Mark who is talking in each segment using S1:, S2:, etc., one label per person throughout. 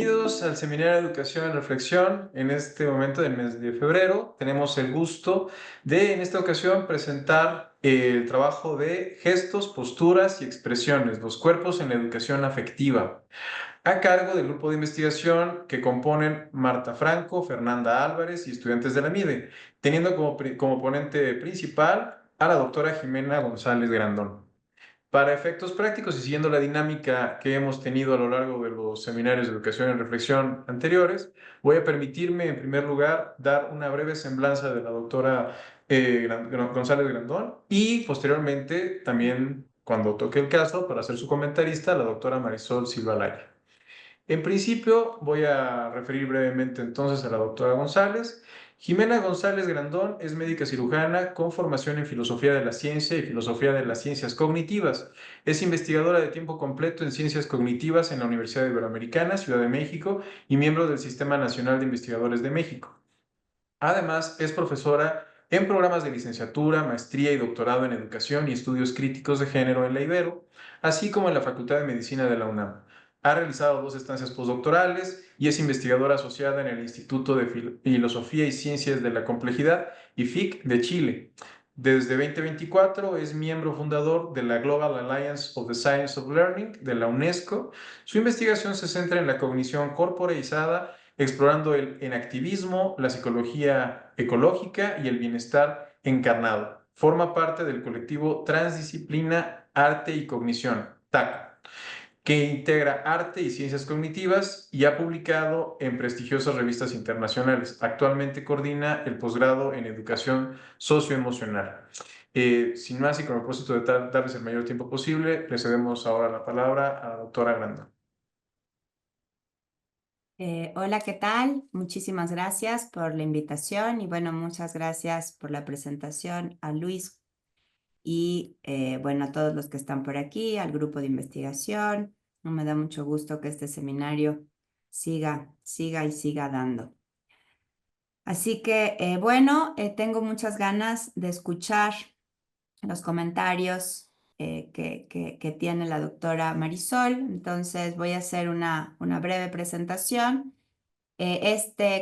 S1: Bienvenidos al Seminario de Educación en Reflexión. En este momento del mes de febrero tenemos el gusto de, en esta ocasión, presentar el trabajo de gestos, posturas y expresiones, los cuerpos en la educación afectiva, a cargo del grupo de investigación que componen Marta Franco, Fernanda Álvarez y estudiantes de la MIDE, teniendo como ponente principal a la doctora Jimena González Grandón. Para efectos prácticos y siguiendo la dinámica que hemos tenido a lo largo de los seminarios de educación en reflexión anteriores, voy a permitirme, en primer lugar, dar una breve semblanza de la doctora González Grandón y posteriormente, también, cuando toque el caso, para ser su comentarista, la doctora Marisol Silva Laya. En principio, voy a referir brevemente entonces a la doctora González. Jimena González Grandón es médica cirujana con formación en filosofía de la ciencia y filosofía de las ciencias cognitivas. Es investigadora de tiempo completo en ciencias cognitivas en la Universidad Iberoamericana, Ciudad de México, y miembro del Sistema Nacional de Investigadores de México. Además, es profesora en programas de licenciatura, maestría y doctorado en educación y estudios críticos de género en la Ibero, así como en la Facultad de Medicina de la UNAM. Ha realizado 2 estancias postdoctorales y es investigadora asociada en el Instituto de Filosofía y Ciencias de la Complejidad, IFIC, de Chile. Desde 2024 es miembro fundador de la Global Alliance of the Science of Learning de la UNESCO. Su investigación se centra en la cognición corporeizada, explorando el enactivismo, la psicología ecológica y el bienestar encarnado. Forma parte del colectivo Transdisciplina, Arte y Cognición, TACO, que integra arte y ciencias cognitivas y ha publicado en prestigiosas revistas internacionales. Actualmente coordina el posgrado en educación socioemocional. Sin más y con el propósito de darles el mayor tiempo posible, le cedemos ahora la palabra a la doctora Grandón.
S2: Hola, ¿qué tal? Muchísimas gracias por la invitación y bueno, muchas gracias por la presentación a Luis y bueno, a todos los que están por aquí, al grupo de investigación. Me da mucho gusto que este seminario siga y siga dando. Así que bueno, tengo muchas ganas de escuchar los comentarios que tiene la doctora Marisol. Entonces voy a hacer una breve presentación.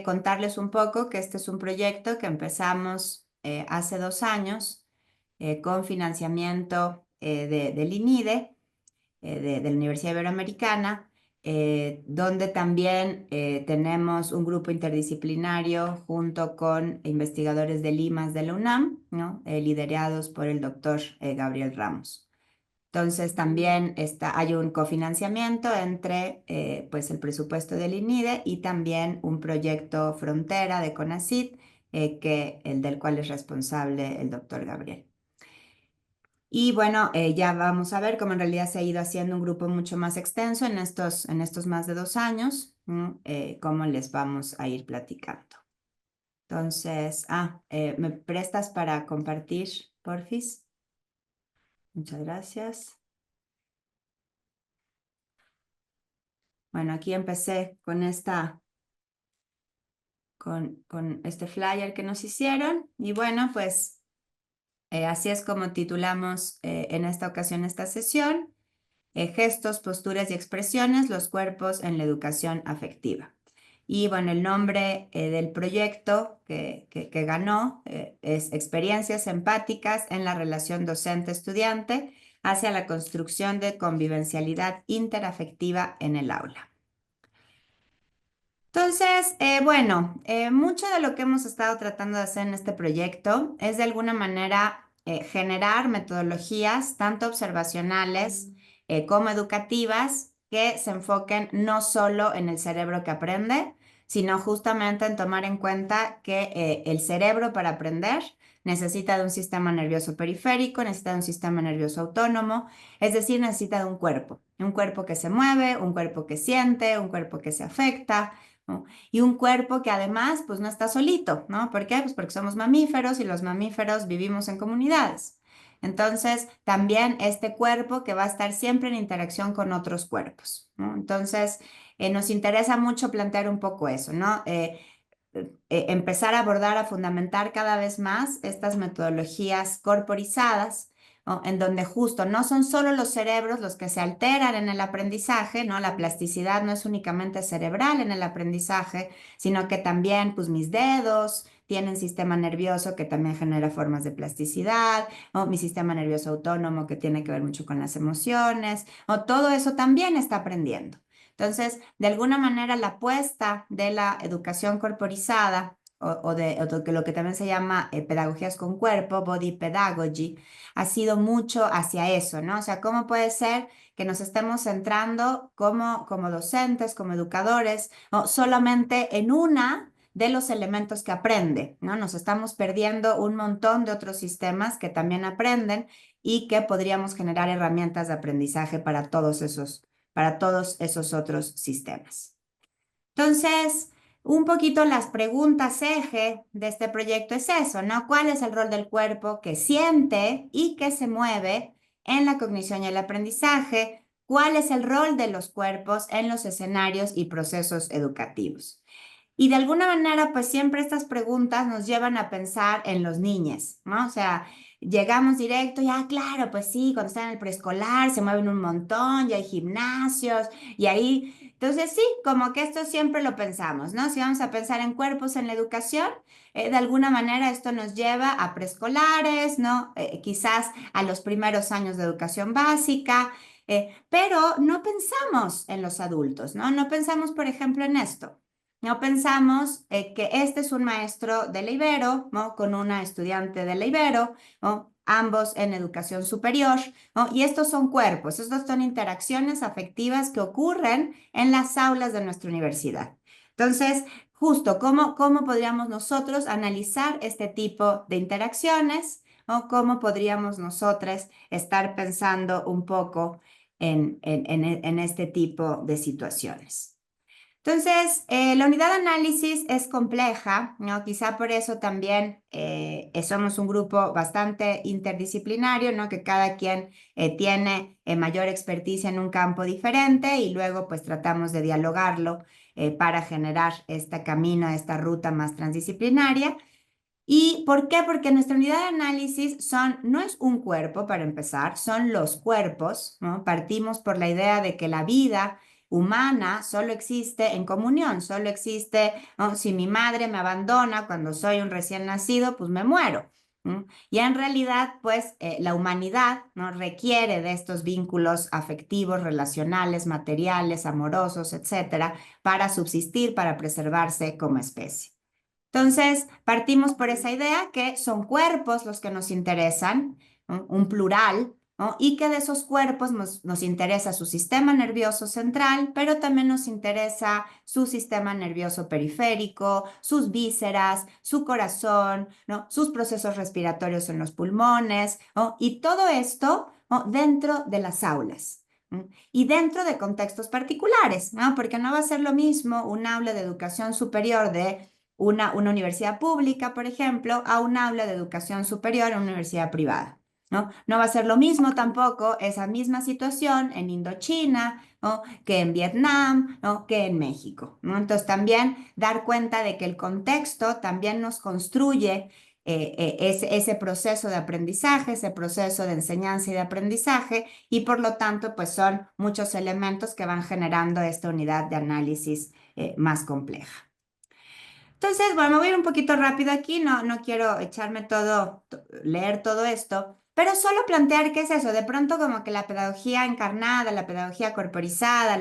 S2: Contarles un poco que este es un proyecto que empezamos hace 2 años con financiamiento del INIDE, de la Universidad Iberoamericana, donde también tenemos un grupo interdisciplinario junto con investigadores del IMAS de la UNAM, ¿no? Liderados por el doctor Gabriel Ramos. Entonces también hay un cofinanciamiento entre pues el presupuesto del INIDE y también un proyecto Frontera de CONACYT, del cual es responsable el doctor Gabriel. Y bueno, ya vamos a ver cómo en realidad se ha ido haciendo un grupo mucho más extenso en estos más de 2 años, cómo les vamos a ir platicando. Entonces, ¿me prestas para compartir, porfis? Muchas gracias. Bueno, aquí empecé con este flyer que nos hicieron y bueno, pues así es como titulamos en esta ocasión esta sesión, gestos, posturas y expresiones, los cuerpos en la educación afectiva. Y bueno, el nombre del proyecto que ganó es Experiencias empáticas en la relación docente-estudiante hacia la construcción de convivencialidad interafectiva en el aula. Entonces, bueno, mucho de lo que hemos estado tratando de hacer en este proyecto es de alguna manera generar metodologías tanto observacionales como educativas que se enfoquen no solo en el cerebro que aprende, sino justamente en tomar en cuenta que el cerebro para aprender necesita de un sistema nervioso periférico, necesita de un sistema nervioso autónomo, es decir, necesita de un cuerpo que se mueve, un cuerpo que siente, un cuerpo que se afecta, ¿no? Y un cuerpo que además pues no está solito, ¿no? ¿Por qué? Pues porque somos mamíferos y los mamíferos vivimos en comunidades. Entonces, también este cuerpo que va a estar siempre en interacción con otros cuerpos, ¿no? Entonces, nos interesa mucho plantear un poco eso, ¿no? Empezar a abordar, a fundamentar cada vez más estas metodologías corporizadas ¿no? En donde justo no son solo los cerebros los que se alteran en el aprendizaje, ¿no? La plasticidad no es únicamente cerebral en el aprendizaje, sino que también, pues, mis dedos tienen sistema nervioso que también genera formas de plasticidad, o mi sistema nervioso autónomo que tiene que ver mucho con las emociones, o todo eso también está aprendiendo. Entonces, de alguna manera, la apuesta de la educación corporizada o de lo que también se llama pedagogías con cuerpo, body pedagogy, ha sido mucho hacia eso, ¿no? O sea, ¿cómo puede ser que nos estemos centrando como docentes, como educadores, ¿no? Solamente en una de los elementos que aprende, ¿no? Nos estamos perdiendo un montón de otros sistemas que también aprenden y que podríamos generar herramientas de aprendizaje para todos esos otros sistemas. Entonces, un poquito las preguntas eje de este proyecto es eso, ¿no? ¿Cuál es el rol del cuerpo que siente y que se mueve en la cognición y el aprendizaje? ¿Cuál es el rol de los cuerpos en los escenarios y procesos educativos? Y de alguna manera, pues siempre estas preguntas nos llevan a pensar en los niños, ¿no? O sea, llegamos directo, ya, claro, pues sí, cuando están en el preescolar se mueven un montón, ya hay gimnasios, y ahí, entonces sí, como que esto siempre lo pensamos, ¿no? Si vamos a pensar en cuerpos en la educación, de alguna manera esto nos lleva a preescolares, ¿no? Quizás a los primeros años de educación básica, pero no pensamos en los adultos, ¿no? No pensamos, por ejemplo, en esto. No pensamos que este es un maestro de la Ibero, ¿no? Con una estudiante de la Ibero, ¿no? Ambos en educación superior, ¿no? Y estos son cuerpos, estos son interacciones afectivas que ocurren en las aulas de nuestra universidad. Entonces, justo, ¿cómo podríamos nosotros analizar este tipo de interacciones? ¿O cómo podríamos nosotros estar pensando un poco en este tipo de situaciones? Entonces, la unidad de análisis es compleja, ¿no? Quizá por eso también somos un grupo bastante interdisciplinario, ¿no? Que cada quien tiene mayor experticia en un campo diferente y luego pues tratamos de dialogarlo para generar este camino, esta ruta más transdisciplinaria. ¿Y por qué? Porque nuestra unidad de análisis no es un cuerpo para empezar, son los cuerpos, ¿no? Partimos por la idea de que la vida humana solo existe en comunión, solo existe, ¿no? Si mi madre me abandona cuando soy un recién nacido, pues me muero. ¿No? Y en realidad, pues la humanidad, ¿no? Requiere de estos vínculos afectivos, relacionales, materiales, amorosos, etcétera, para subsistir, para preservarse como especie. Entonces, partimos por esa idea que son cuerpos los que nos interesan, ¿no? Un plural, ¿no? Y que de esos cuerpos nos interesa su sistema nervioso central, pero también nos interesa su sistema nervioso periférico, sus vísceras, su corazón, ¿no? Sus procesos respiratorios en los pulmones, ¿no? Y todo esto, ¿no? Dentro de las aulas. ¿No? Y dentro de contextos particulares, ¿no? Porque no va a ser lo mismo un aula de educación superior de una universidad pública, por ejemplo, a un aula de educación superior a una universidad privada, ¿no? No va a ser lo mismo tampoco esa misma situación en Indochina, ¿no? Que en Vietnam, ¿no? Que en México, ¿no? Entonces también dar cuenta de que el contexto también nos construye ese proceso de aprendizaje, ese proceso de enseñanza y de aprendizaje, y por lo tanto, pues son muchos elementos que van generando esta unidad de análisis más compleja. Entonces, bueno, me voy a ir un poquito rápido aquí, no quiero echarme leer todo esto, pero solo plantear qué es eso. De pronto como que la pedagogía encarnada, la pedagogía corporizada,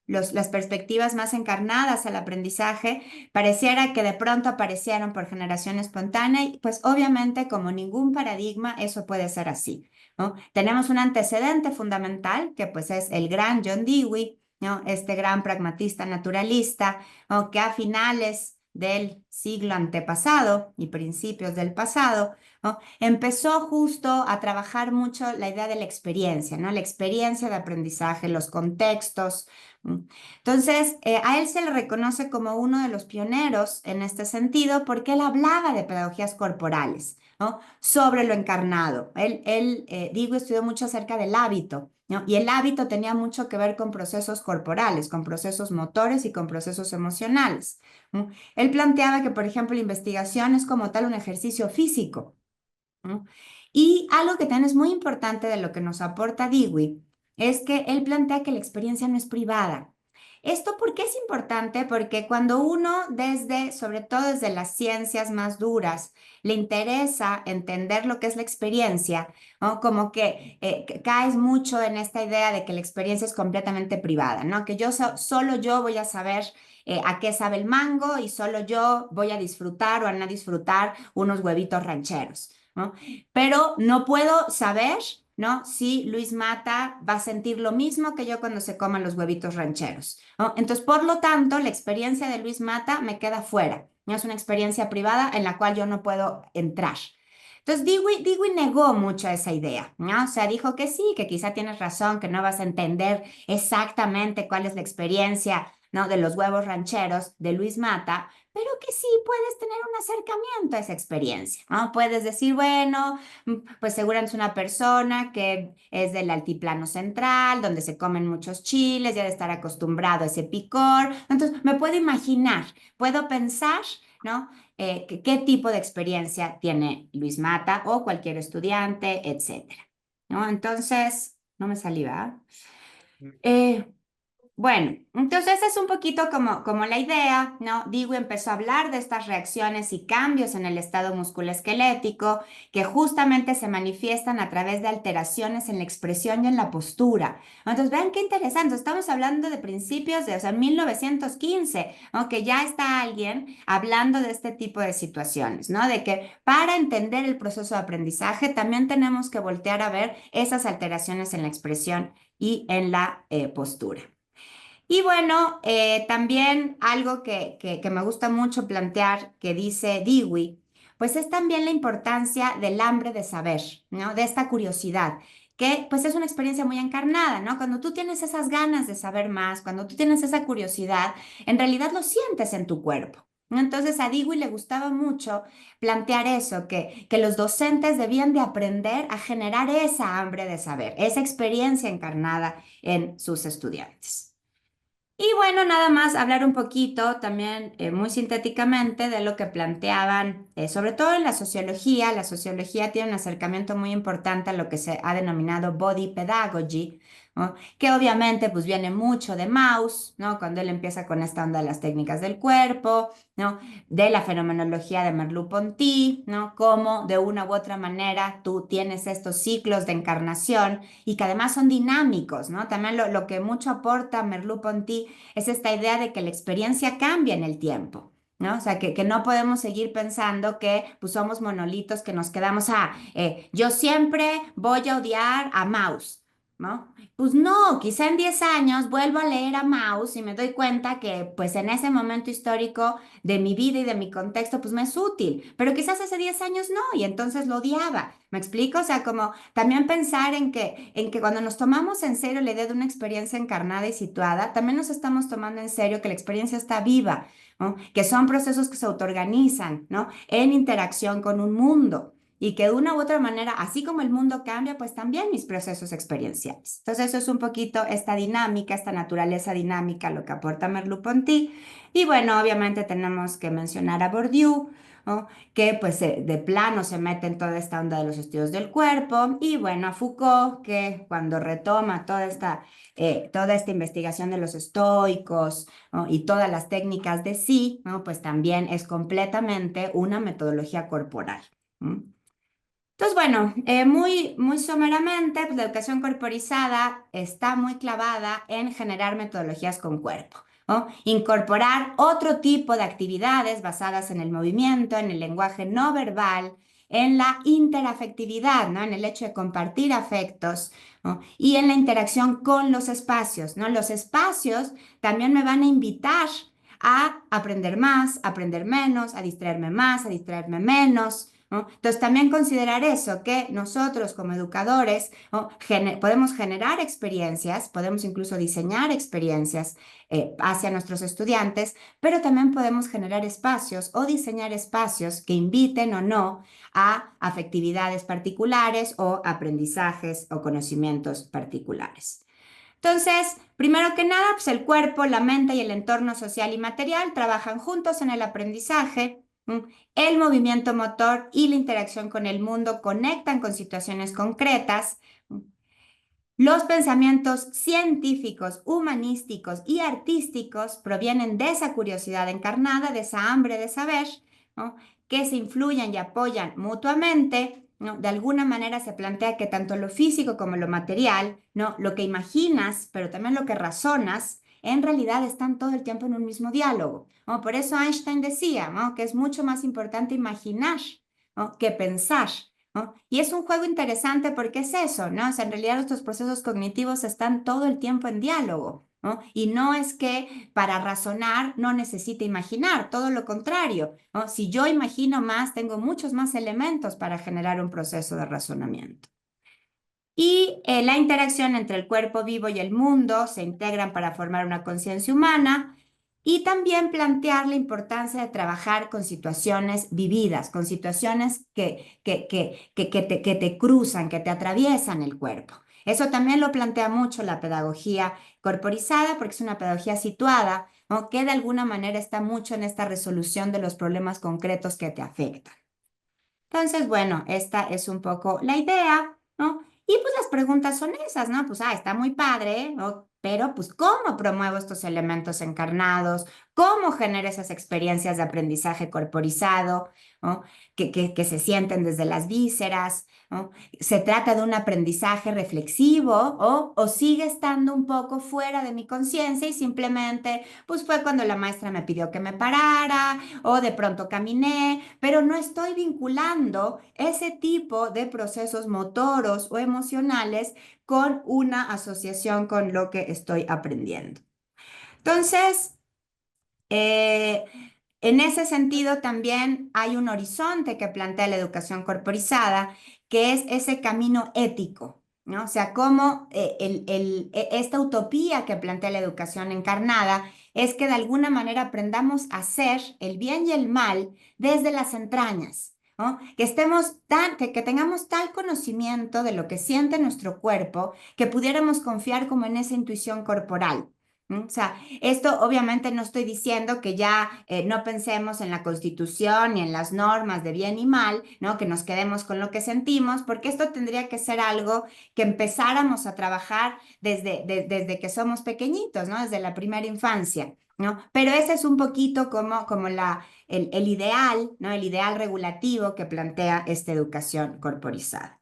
S2: las perspectivas más encarnadas al aprendizaje, pareciera que de pronto aparecieron por generación espontánea y pues obviamente como ningún paradigma eso puede ser así, ¿no? Tenemos un antecedente fundamental que pues es el gran John Dewey, ¿no? Este gran pragmatista naturalista, ¿no? Que a finales del siglo antepasado y principios del pasado, ¿no? Empezó justo a trabajar mucho la idea de la experiencia, ¿no? La experiencia de aprendizaje, los contextos. Entonces, a él se le reconoce como uno de los pioneros en este sentido porque él hablaba de pedagogías corporales, ¿no? Sobre lo encarnado. Digo, estudió mucho acerca del hábito, ¿no? Y el hábito tenía mucho que ver con procesos corporales, con procesos motores y con procesos emocionales. ¿No? Él planteaba que, por ejemplo, la investigación es como tal un ejercicio físico, ¿no? Y algo que también es muy importante de lo que nos aporta Dewey es que él plantea que la experiencia no es privada. ¿Esto por qué es importante? Porque cuando uno desde, sobre todo desde las ciencias más duras, le interesa entender lo que es la experiencia, ¿no? Como que caes mucho en esta idea de que la experiencia es completamente privada, ¿no? Que solo yo voy a saber a qué sabe el mango y solo yo voy a disfrutar o a no disfrutar unos huevitos rancheros, ¿no? Pero no puedo saber, ¿no? Si Luis Mata va a sentir lo mismo que yo cuando se coman los huevitos rancheros, ¿no? Entonces, por lo tanto, la experiencia de Luis Mata me queda fuera, ¿no? Es una experiencia privada en la cual yo no puedo entrar. Entonces, Dewey negó mucho esa idea, ¿no? O sea, dijo que sí, que quizá tienes razón, que no vas a entender exactamente cuál es la experiencia, ¿no? De los huevos rancheros de Luis Mata, pero que sí puedes tener un acercamiento a esa experiencia, ¿no? Puedes decir, bueno, pues seguramente es una persona que es del altiplano central, donde se comen muchos chiles, ya de estar acostumbrado a ese picor. Entonces, me puedo imaginar, puedo pensar, ¿no? Qué tipo de experiencia tiene Luis Mata o cualquier estudiante, etcétera, ¿no? Entonces, no me salí, ¿verdad? Eh, bueno, entonces esa es un poquito como la idea, ¿no? Dewey empezó a hablar de estas reacciones y cambios en el estado musculoesquelético que justamente se manifiestan a través de alteraciones en la expresión y en la postura. Entonces, vean qué interesante, estamos hablando de principios de, o sea, 1915, ¿no? Que ya está alguien hablando de este tipo de situaciones, ¿no? De que para entender el proceso de aprendizaje también tenemos que voltear a ver esas alteraciones en la expresión y en la postura. Y bueno, también algo que me gusta mucho plantear, que dice Dewey, pues es también la importancia del hambre de saber, ¿no? De esta curiosidad, que pues es una experiencia muy encarnada, ¿no? Cuando tú tienes esas ganas de saber más, cuando tú tienes esa curiosidad, en realidad lo sientes en tu cuerpo, ¿no? Entonces a Dewey le gustaba mucho plantear eso, que los docentes debían de aprender a generar esa hambre de saber, esa experiencia encarnada en sus estudiantes. Y bueno, nada más hablar un poquito también muy sintéticamente de lo que planteaban, sobre todo en la sociología. La sociología tiene un acercamiento muy importante a lo que se ha denominado body pedagogy, ¿no? Que obviamente pues viene mucho de Mauss, ¿no? Cuando él empieza con esta onda de las técnicas del cuerpo, ¿no? De la fenomenología de Merleau-Ponty, ¿no? Cómo de una u otra manera tú tienes estos ciclos de encarnación y que además son dinámicos, ¿no? También lo que mucho aporta Merleau-Ponty es esta idea de que la experiencia cambia en el tiempo, ¿no? O sea, que no podemos seguir pensando que pues, somos monolitos, que nos quedamos yo siempre voy a odiar a Maus, ¿no? Pues no, quizá en 10 años vuelvo a leer a Maus y me doy cuenta que pues en ese momento histórico de mi vida y de mi contexto pues me es útil, pero quizás hace 10 años no y entonces lo odiaba. ¿Me explico? O sea, como también pensar en que cuando nos tomamos en serio la idea de una experiencia encarnada y situada, también nos estamos tomando en serio que la experiencia está viva, ¿no? Que son procesos que se autoorganizan, ¿no? En interacción con un mundo. Y que de una u otra manera, así como el mundo cambia, pues también mis procesos experienciales. Entonces, eso es un poquito esta dinámica, esta naturaleza dinámica, lo que aporta Merleau-Ponty. Y bueno, obviamente tenemos que mencionar a Bourdieu, ¿no? Que pues de plano se mete en toda esta onda de los estudios del cuerpo, y bueno, a Foucault, que cuando retoma toda esta investigación de los estoicos, ¿no? Y todas las técnicas de sí, ¿no? Pues también es completamente una metodología corporal. ¿No? Entonces, bueno, muy someramente, pues, la educación corporizada está muy clavada en generar metodologías con cuerpo, ¿no? Incorporar otro tipo de actividades basadas en el movimiento, en el lenguaje no verbal, en la interafectividad, ¿no? En el hecho de compartir afectos, ¿no? Y en la interacción con los espacios, ¿no? Los espacios también me van a invitar a aprender más, a aprender menos, a distraerme más, a distraerme menos, ¿no? Entonces, también considerar eso, que nosotros como educadores, ¿no? Podemos generar experiencias, podemos incluso diseñar experiencias hacia nuestros estudiantes, pero también podemos generar espacios o diseñar espacios que inviten o no a afectividades particulares o aprendizajes o conocimientos particulares. Entonces, primero que nada, pues el cuerpo, la mente y el entorno social y material trabajan juntos en el aprendizaje. El movimiento motor y la interacción con el mundo conectan con situaciones concretas. Los pensamientos científicos, humanísticos y artísticos provienen de esa curiosidad encarnada, de esa hambre de saber, ¿no? Que se influyen y apoyan mutuamente, ¿no? De alguna manera se plantea que tanto lo físico como lo material, ¿no? Lo que imaginas, pero también lo que razonas, en realidad están todo el tiempo en un mismo diálogo, ¿no? Por eso Einstein decía, ¿no? Que es mucho más importante imaginar, ¿no? Que pensar. ¿No? Y es un juego interesante porque es eso, ¿no? O sea, en realidad nuestros procesos cognitivos están todo el tiempo en diálogo, ¿no? Y no es que para razonar no necesite imaginar, todo lo contrario, ¿no? Si yo imagino más, tengo muchos más elementos para generar un proceso de razonamiento. Y la interacción entre el cuerpo vivo y el mundo se integran para formar una conciencia humana y también plantear la importancia de trabajar con situaciones vividas, con situaciones que te cruzan, que te atraviesan el cuerpo. Eso también lo plantea mucho la pedagogía corporizada porque es una pedagogía situada, ¿no? Que de alguna manera está mucho en esta resolución de los problemas concretos que te afectan. Entonces, bueno, esta es un poco la idea, ¿no? Y pues las preguntas son esas, ¿no? Pues, está muy padre, ¿no? Pero, pues, ¿cómo promuevo estos elementos encarnados? ¿Cómo genero esas experiencias de aprendizaje corporizado, ¿no? Que se sienten desde las vísceras, ¿no? ¿Se trata de un aprendizaje reflexivo o sigue estando un poco fuera de mi conciencia y simplemente, pues, fue cuando la maestra me pidió que me parara o de pronto caminé, pero no estoy vinculando ese tipo de procesos motoros o emocionales con una asociación con lo que estoy aprendiendo? Entonces, eh, en ese sentido también hay un horizonte que plantea la educación corporizada, que es ese camino ético, ¿no? O sea, cómo esta utopía que plantea la educación encarnada es que de alguna manera aprendamos a hacer el bien y el mal desde las entrañas, ¿no? Que estemos que tengamos tal conocimiento de lo que siente nuestro cuerpo que pudiéramos confiar como en esa intuición corporal. O sea, esto obviamente no estoy diciendo que ya no pensemos en la Constitución ni en las normas de bien y mal, ¿no? Que nos quedemos con lo que sentimos, porque esto tendría que ser algo que empezáramos a trabajar desde que somos pequeñitos, ¿no? Desde la primera infancia, ¿no? Pero ese es un poquito como el ideal, ¿no? El ideal regulativo que plantea esta educación corporizada.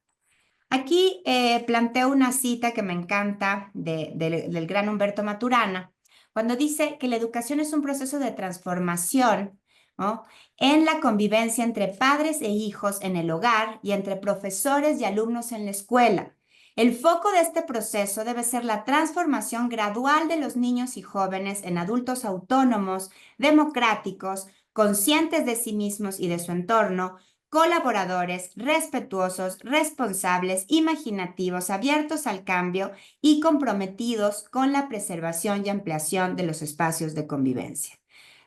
S2: Aquí planteo una cita que me encanta del gran Humberto Maturana, cuando dice que la educación es un proceso de transformación, ¿no? En la convivencia entre padres e hijos en el hogar y entre profesores y alumnos en la escuela. El foco de este proceso debe ser la transformación gradual de los niños y jóvenes en adultos autónomos, democráticos, conscientes de sí mismos y de su entorno, colaboradores, respetuosos, responsables, imaginativos, abiertos al cambio y comprometidos con la preservación y ampliación de los espacios de convivencia.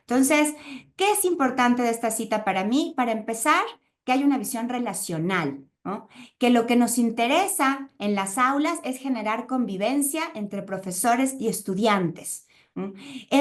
S2: Entonces, ¿qué es importante de esta cita para mí? Para empezar, que hay una visión relacional, ¿no? Que lo que nos interesa en las aulas es generar convivencia entre profesores y estudiantes.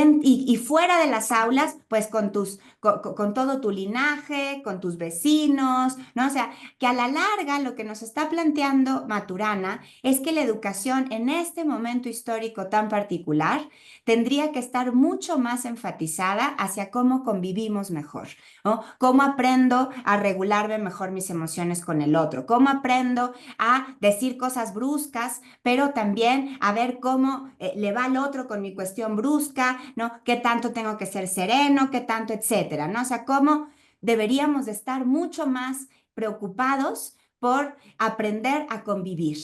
S2: Y fuera de las aulas, pues con todo tu linaje, con tus vecinos, ¿no? O sea, que a la larga lo que nos está planteando Maturana es que la educación en este momento histórico tan particular tendría que estar mucho más enfatizada hacia cómo convivimos mejor, ¿no? Cómo aprendo a regularme mejor mis emociones con el otro, cómo aprendo a decir cosas bruscas, pero también a ver cómo le va al otro con mi cuestión brusca, ¿no? ¿Qué tanto tengo que ser sereno? ¿Qué tanto, etcétera? ¿No? O sea, cómo deberíamos de estar mucho más preocupados por aprender a convivir.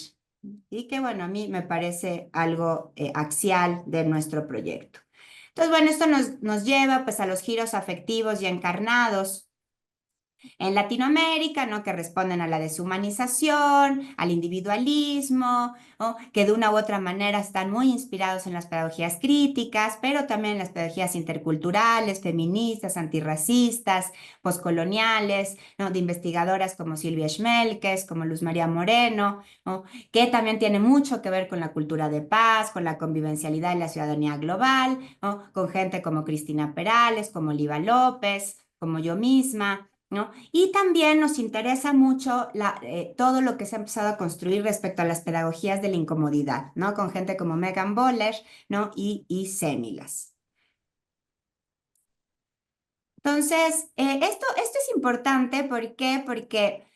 S2: Y que bueno, a mí me parece algo axial de nuestro proyecto. Entonces, bueno, esto nos lleva pues a los giros afectivos y encarnados en Latinoamérica, ¿no? Que responden a la deshumanización, al individualismo, ¿no? Que de una u otra manera están muy inspirados en las pedagogías críticas, pero también en las pedagogías interculturales, feministas, antirracistas, poscoloniales, ¿no? De investigadoras como Silvia Schmelkes, como Luz María Moreno, ¿no? Que también tiene mucho que ver con la cultura de paz, con la convivencialidad y la ciudadanía global, ¿no? Con gente como Cristina Perales, como Liva López, como yo misma, ¿no? Y también nos interesa mucho todo lo que se ha empezado a construir respecto a las pedagogías de la incomodidad, ¿no? Con gente como Megan Boller, ¿no? Y Semilas. Entonces, esto es importante, ¿por qué? Porque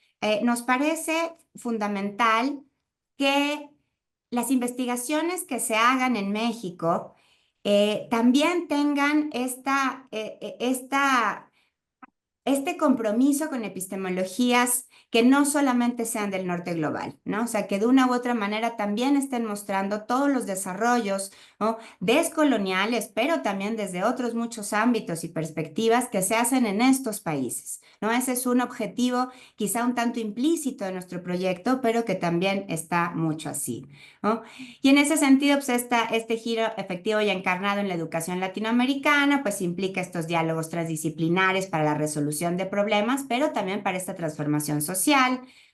S2: nos parece fundamental que las investigaciones que se hagan en México también tengan este compromiso con epistemologías que no solamente sean del norte global, ¿no? O sea, que de una u otra manera también estén mostrando todos los desarrollos, ¿no? Descoloniales, pero también desde otros muchos ámbitos y perspectivas que se hacen en estos países, ¿no? Ese es un objetivo quizá un tanto implícito de nuestro proyecto, pero que también está mucho así, ¿no? Y en ese sentido, pues este giro efectivo y encarnado en la educación latinoamericana, pues implica estos diálogos transdisciplinares para la resolución de problemas, pero también para esta transformación social,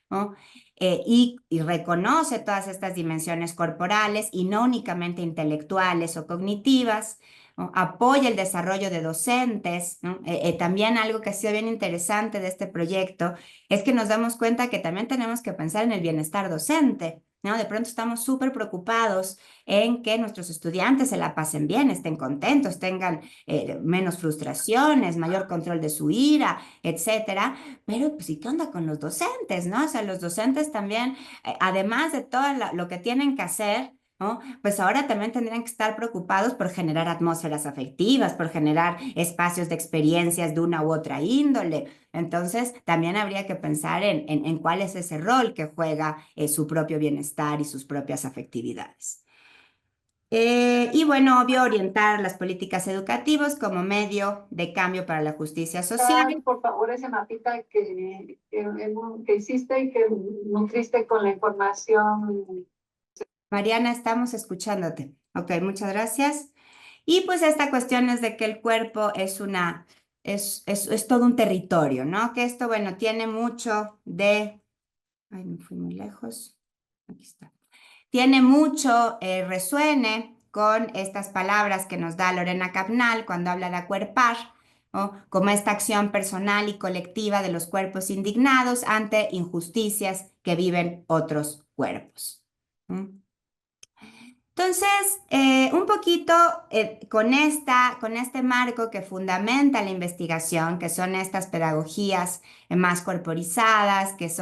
S2: ¿no? Y reconoce todas estas dimensiones corporales y no únicamente intelectuales o cognitivas, ¿no? Apoya el desarrollo de docentes, ¿no? También algo que ha sido bien interesante de este proyecto es que nos damos cuenta que también tenemos que pensar en el bienestar docente, ¿no? De pronto estamos súper preocupados en que nuestros estudiantes se la pasen bien, estén contentos, tengan menos frustraciones, mayor control de su ira, etcétera. Pero, pues, ¿y qué onda con los docentes, no? O sea, los docentes también, además de todo lo que tienen que hacer, ¿no? Pues ahora también tendrían que estar preocupados por generar atmósferas afectivas, por generar espacios de experiencias de una u otra índole. Entonces, también habría que pensar en cuál es ese rol que juega su propio bienestar y sus propias afectividades. Y bueno, obvio, orientar las políticas educativas como medio de cambio para la justicia social.
S3: Por favor, ese mapita que hiciste y que nutriste con la información.
S2: Mariana, estamos escuchándote. Ok, muchas gracias. Y pues esta cuestión es de que el cuerpo es todo un territorio, ¿no? Que esto, bueno, tiene mucho de... Ay, me fui muy lejos. Aquí está. Tiene mucho resuene con estas palabras que nos da Lorena Cabnal cuando habla de acuerpar, ¿no? Como esta acción personal y colectiva de los cuerpos indignados ante injusticias que viven otros cuerpos. ¿Mm? Entonces, un poquito con este marco que fundamenta la investigación, que son estas pedagogías más corporizadas, que es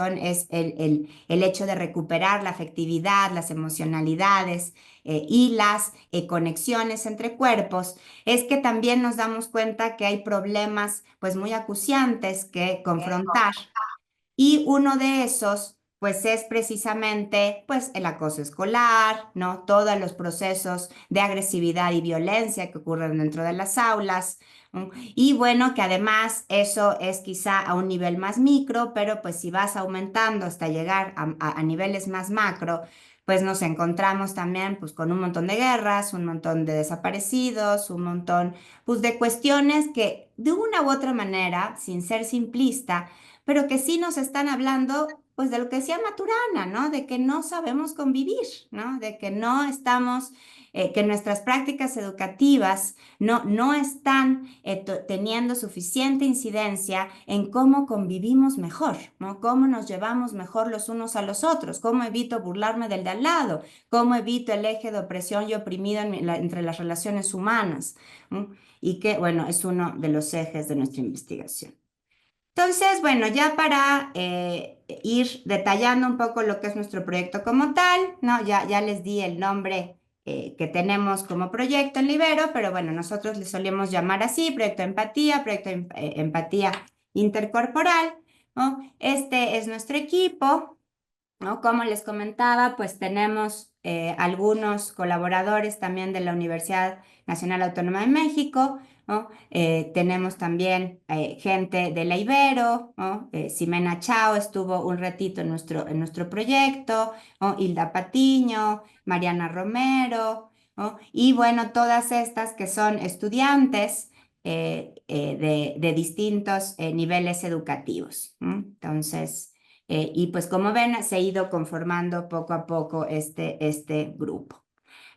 S2: el hecho de recuperar la afectividad, las emocionalidades y las conexiones entre cuerpos, es que también nos damos cuenta que hay problemas pues muy acuciantes que confrontar. Y uno de esos, pues es precisamente, pues el acoso escolar, ¿no? Todos los procesos de agresividad y violencia que ocurren dentro de las aulas, ¿no? Y bueno, que además eso es quizá a un nivel más micro, pero pues si vas aumentando hasta llegar a niveles más macro, pues nos encontramos también pues con un montón de guerras, un montón de desaparecidos, un montón pues de cuestiones que de una u otra manera, sin ser simplista, pero que sí nos están hablando, pues, de lo que decía Maturana, ¿no? De que no sabemos convivir, ¿no? De que no estamos, que nuestras prácticas educativas no están teniendo suficiente incidencia en cómo convivimos mejor, ¿no? Cómo nos llevamos mejor los unos a los otros, cómo evito burlarme del de al lado, cómo evito el eje de opresión y oprimido entre las relaciones humanas, ¿no? Y que, bueno, es uno de los ejes de nuestra investigación. Entonces, bueno, ya para ir detallando un poco lo que es nuestro proyecto como tal, ¿no? Ya les di el nombre que tenemos como proyecto en Libero, pero bueno, nosotros le solemos llamar así, Proyecto Empatía, Proyecto Empatía Intercorporal, ¿no? Este es nuestro equipo, ¿no? Como les comentaba, pues tenemos algunos colaboradores también de la Universidad Nacional Autónoma de México, ¿no? Tenemos también gente de la Ibero, ¿no? Ximena Chao estuvo un ratito en nuestro proyecto, ¿no? Hilda Patiño, Mariana Romero, ¿no? Y bueno, todas estas que son estudiantes de distintos niveles educativos, ¿no? Entonces... y pues como ven, se ha ido conformando poco a poco este grupo.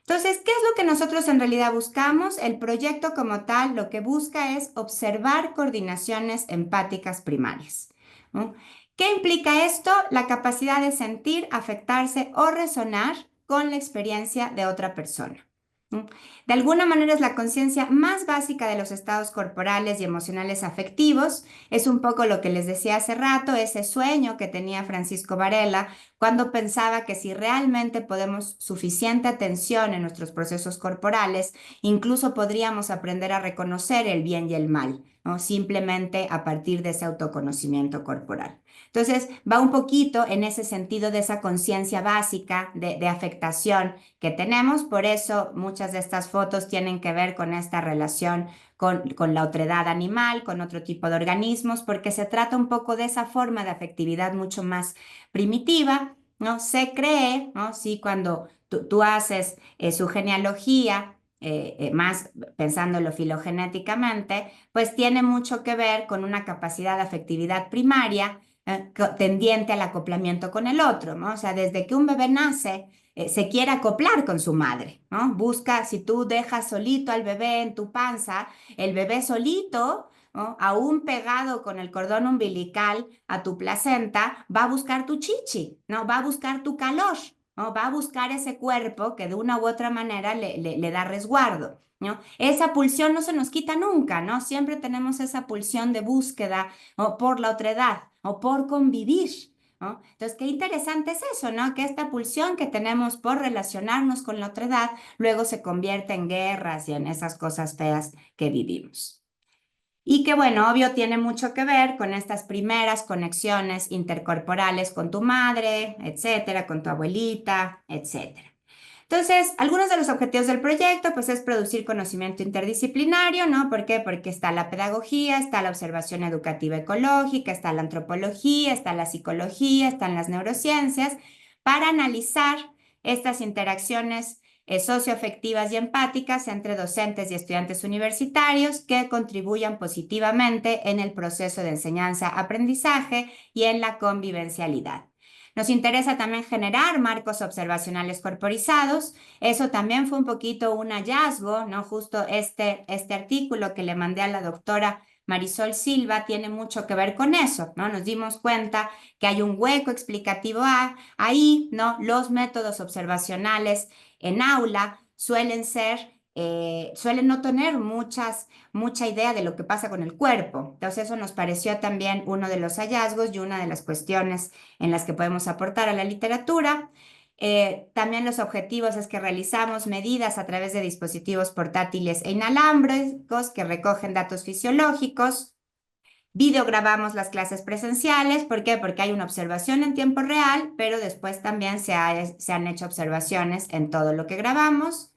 S2: Entonces, ¿qué es lo que nosotros en realidad buscamos? El proyecto como tal lo que busca es observar coordinaciones empáticas primarias, ¿no? ¿Qué implica esto? La capacidad de sentir, afectarse o resonar con la experiencia de otra persona, ¿no? De alguna manera es la conciencia más básica de los estados corporales y emocionales afectivos. Es un poco lo que les decía hace rato, ese sueño que tenía Francisco Varela cuando pensaba que si realmente ponemos suficiente atención en nuestros procesos corporales, incluso podríamos aprender a reconocer el bien y el mal, ¿no? Simplemente a partir de ese autoconocimiento corporal. Entonces, va un poquito en ese sentido de esa conciencia básica de afectación que tenemos. Por eso muchas de estas fotos tienen que ver con esta relación con la otredad animal, con otro tipo de organismos, porque se trata un poco de esa forma de afectividad mucho más primitiva, ¿no? Se cree, ¿no? Sí, cuando tú haces su genealogía, más pensándolo filogenéticamente, pues tiene mucho que ver con una capacidad de afectividad primaria tendiente al acoplamiento con el otro, ¿no? O sea, desde que un bebé nace, se quiere acoplar con su madre, ¿no? Busca, si tú dejas solito al bebé en tu panza, el bebé solito, ¿no? Aún pegado con el cordón umbilical a tu placenta, va a buscar tu chichi, ¿no? Va a buscar tu calor, ¿no? Va a buscar ese cuerpo que de una u otra manera le da resguardo, ¿no? Esa pulsión no se nos quita nunca, ¿no? Siempre tenemos esa pulsión de búsqueda, ¿no? Por la otredad o por convivir, ¿no? Entonces, qué interesante es eso, ¿no? Que esta pulsión que tenemos por relacionarnos con la otredad luego se convierte en guerras y en esas cosas feas que vivimos. Y que bueno, obvio tiene mucho que ver con estas primeras conexiones intercorporales con tu madre, etcétera, con tu abuelita, etcétera. Entonces, algunos de los objetivos del proyecto, pues es producir conocimiento interdisciplinario, ¿no? ¿Por qué? Porque está la pedagogía, está la observación educativa ecológica, está la antropología, está la psicología, están las neurociencias, para analizar estas interacciones socioafectivas y empáticas entre docentes y estudiantes universitarios que contribuyan positivamente en el proceso de enseñanza-aprendizaje y en la convivencialidad. Nos interesa también generar marcos observacionales corporizados. Eso también fue un poquito un hallazgo, ¿no? Justo este artículo que le mandé a la doctora Marisol Silva tiene mucho que ver con eso, ¿no? Nos dimos cuenta que hay un hueco explicativo ahí, ¿no? Los métodos observacionales en aula suelen no tener mucha idea de lo que pasa con el cuerpo. Entonces eso nos pareció también uno de los hallazgos y una de las cuestiones en las que podemos aportar a la literatura. También los objetivos es que realizamos medidas a través de dispositivos portátiles e inalámbricos que recogen datos fisiológicos. Videograbamos las clases presenciales. ¿Por qué? Porque hay una observación en tiempo real, pero después también se han hecho observaciones en todo lo que grabamos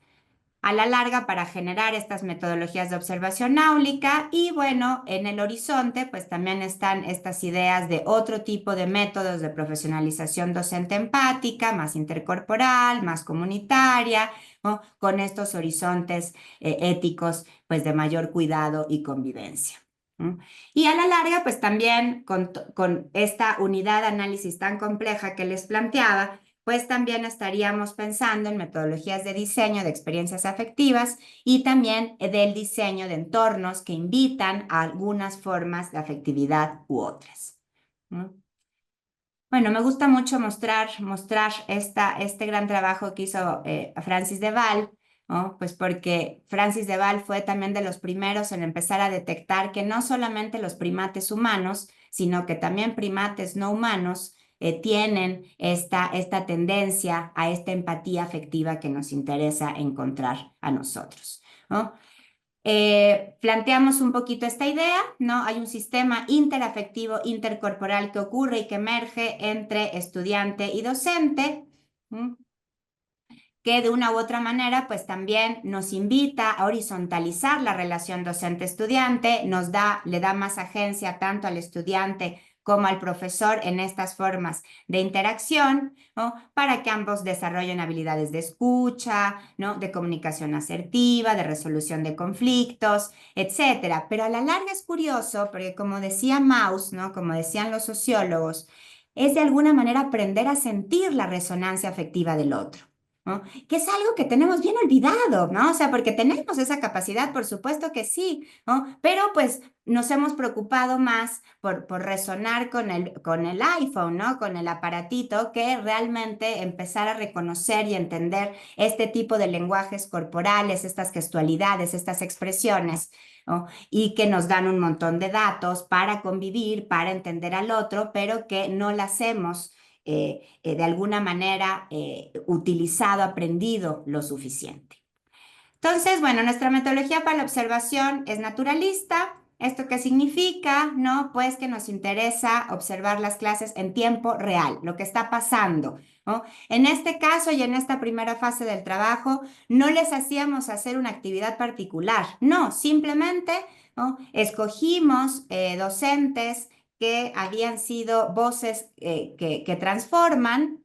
S2: a la larga para generar estas metodologías de observación áulica y bueno, en el horizonte pues también están estas ideas de otro tipo de métodos de profesionalización docente empática, más intercorporal, más comunitaria, ¿no? Con estos horizontes éticos pues de mayor cuidado y convivencia. ¿No? Y a la larga pues también con esta unidad de análisis tan compleja que les planteaba, pues también estaríamos pensando en metodologías de diseño de experiencias afectivas y también del diseño de entornos que invitan a algunas formas de afectividad u otras. ¿No? Bueno, me gusta mucho mostrar este gran trabajo que hizo Francis de Waal, ¿no? Pues porque Francis de Waal fue también de los primeros en empezar a detectar que no solamente los primates humanos, sino que también primates no humanos tienen esta tendencia a esta empatía afectiva que nos interesa encontrar a nosotros, ¿no? Planteamos un poquito esta idea, ¿no? Hay un sistema interafectivo, intercorporal que ocurre y que emerge entre estudiante y docente, ¿no? Que de una u otra manera, pues también nos invita a horizontalizar la relación docente-estudiante, le da más agencia tanto al estudiante como al profesor en estas formas de interacción, ¿no? Para que ambos desarrollen habilidades de escucha, ¿no? De comunicación asertiva, de resolución de conflictos, etcétera. Pero a la larga es curioso porque como decía Mauss, ¿no? Como decían los sociólogos, es de alguna manera aprender a sentir la resonancia afectiva del otro, ¿no? Que es algo que tenemos bien olvidado, ¿no? O sea, porque tenemos esa capacidad, por supuesto que sí, ¿no? Pero pues nos hemos preocupado más por resonar con el iPhone, ¿no? Con el aparatito, que realmente empezar a reconocer y entender este tipo de lenguajes corporales, estas gestualidades, estas expresiones, ¿no? Y que nos dan un montón de datos para convivir, para entender al otro, pero que no la hacemos de alguna manera utilizado, aprendido lo suficiente. Entonces, bueno, nuestra metodología para la observación es naturalista. ¿Esto qué significa? No, pues que nos interesa observar las clases en tiempo real, lo que está pasando, ¿no? En este caso y en esta primera fase del trabajo, no les hacíamos hacer una actividad particular, no, simplemente, ¿no? Escogimos docentes que habían sido voces que transforman,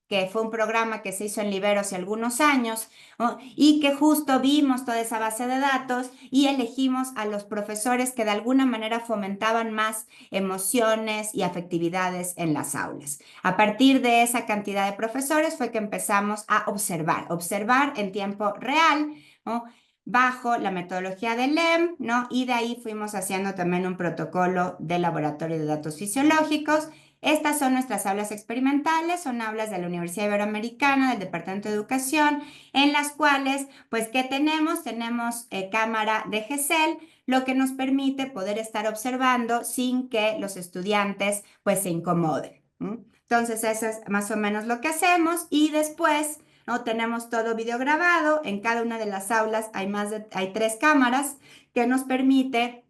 S2: que fue un programa que se hizo en Libero hace algunos años, ¿no? Y que justo vimos toda esa base de datos y elegimos a los profesores que de alguna manera fomentaban más emociones y afectividades en las aulas. A partir de esa cantidad de profesores fue que empezamos a observar en tiempo real, ¿no? Bajo la metodología de LEM, ¿no? Y de ahí fuimos haciendo también un protocolo de laboratorio de datos fisiológicos. Estas son nuestras aulas experimentales, son aulas de la Universidad Iberoamericana, del Departamento de Educación, en las cuales, pues, ¿qué tenemos? Tenemos cámara de GESEL, lo que nos permite poder estar observando sin que los estudiantes, pues, se incomoden. Entonces, eso es más o menos lo que hacemos y después, ¿no? Tenemos todo video grabado. En cada una de las aulas hay 3 cámaras que nos permite,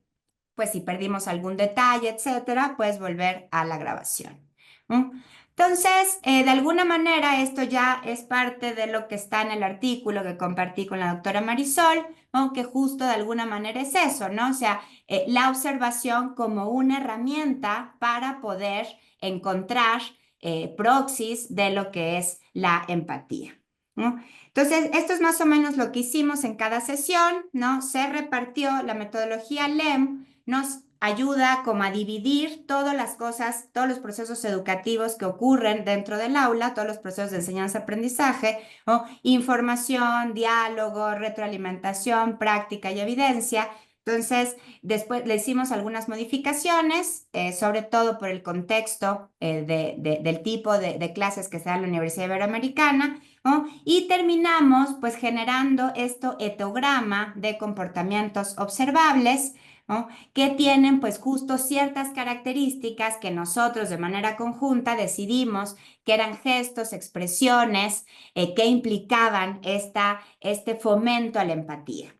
S2: pues si perdimos algún detalle, etcétera, pues volver a la grabación. Entonces, de alguna manera, esto ya es parte de lo que está en el artículo que compartí con la doctora Marisol, ¿no? Que justo de alguna manera es eso, ¿no? O sea, la observación como una herramienta para poder encontrar proxies de lo que es la empatía, ¿no? Entonces, esto es más o menos lo que hicimos en cada sesión, ¿no? Se repartió la metodología LEM, nos ayuda como a dividir todas las cosas, todos los procesos educativos que ocurren dentro del aula, todos los procesos de enseñanza-aprendizaje, ¿no? Información, diálogo, retroalimentación, práctica y evidencia. Entonces, después le hicimos algunas modificaciones, sobre todo por el contexto del tipo de clases que se da en la Universidad Iberoamericana, ¿no? Y terminamos pues generando esto etograma de comportamientos observables, ¿no? Que tienen pues justo ciertas características que nosotros de manera conjunta decidimos que eran gestos, expresiones que implicaban este fomento a la empatía,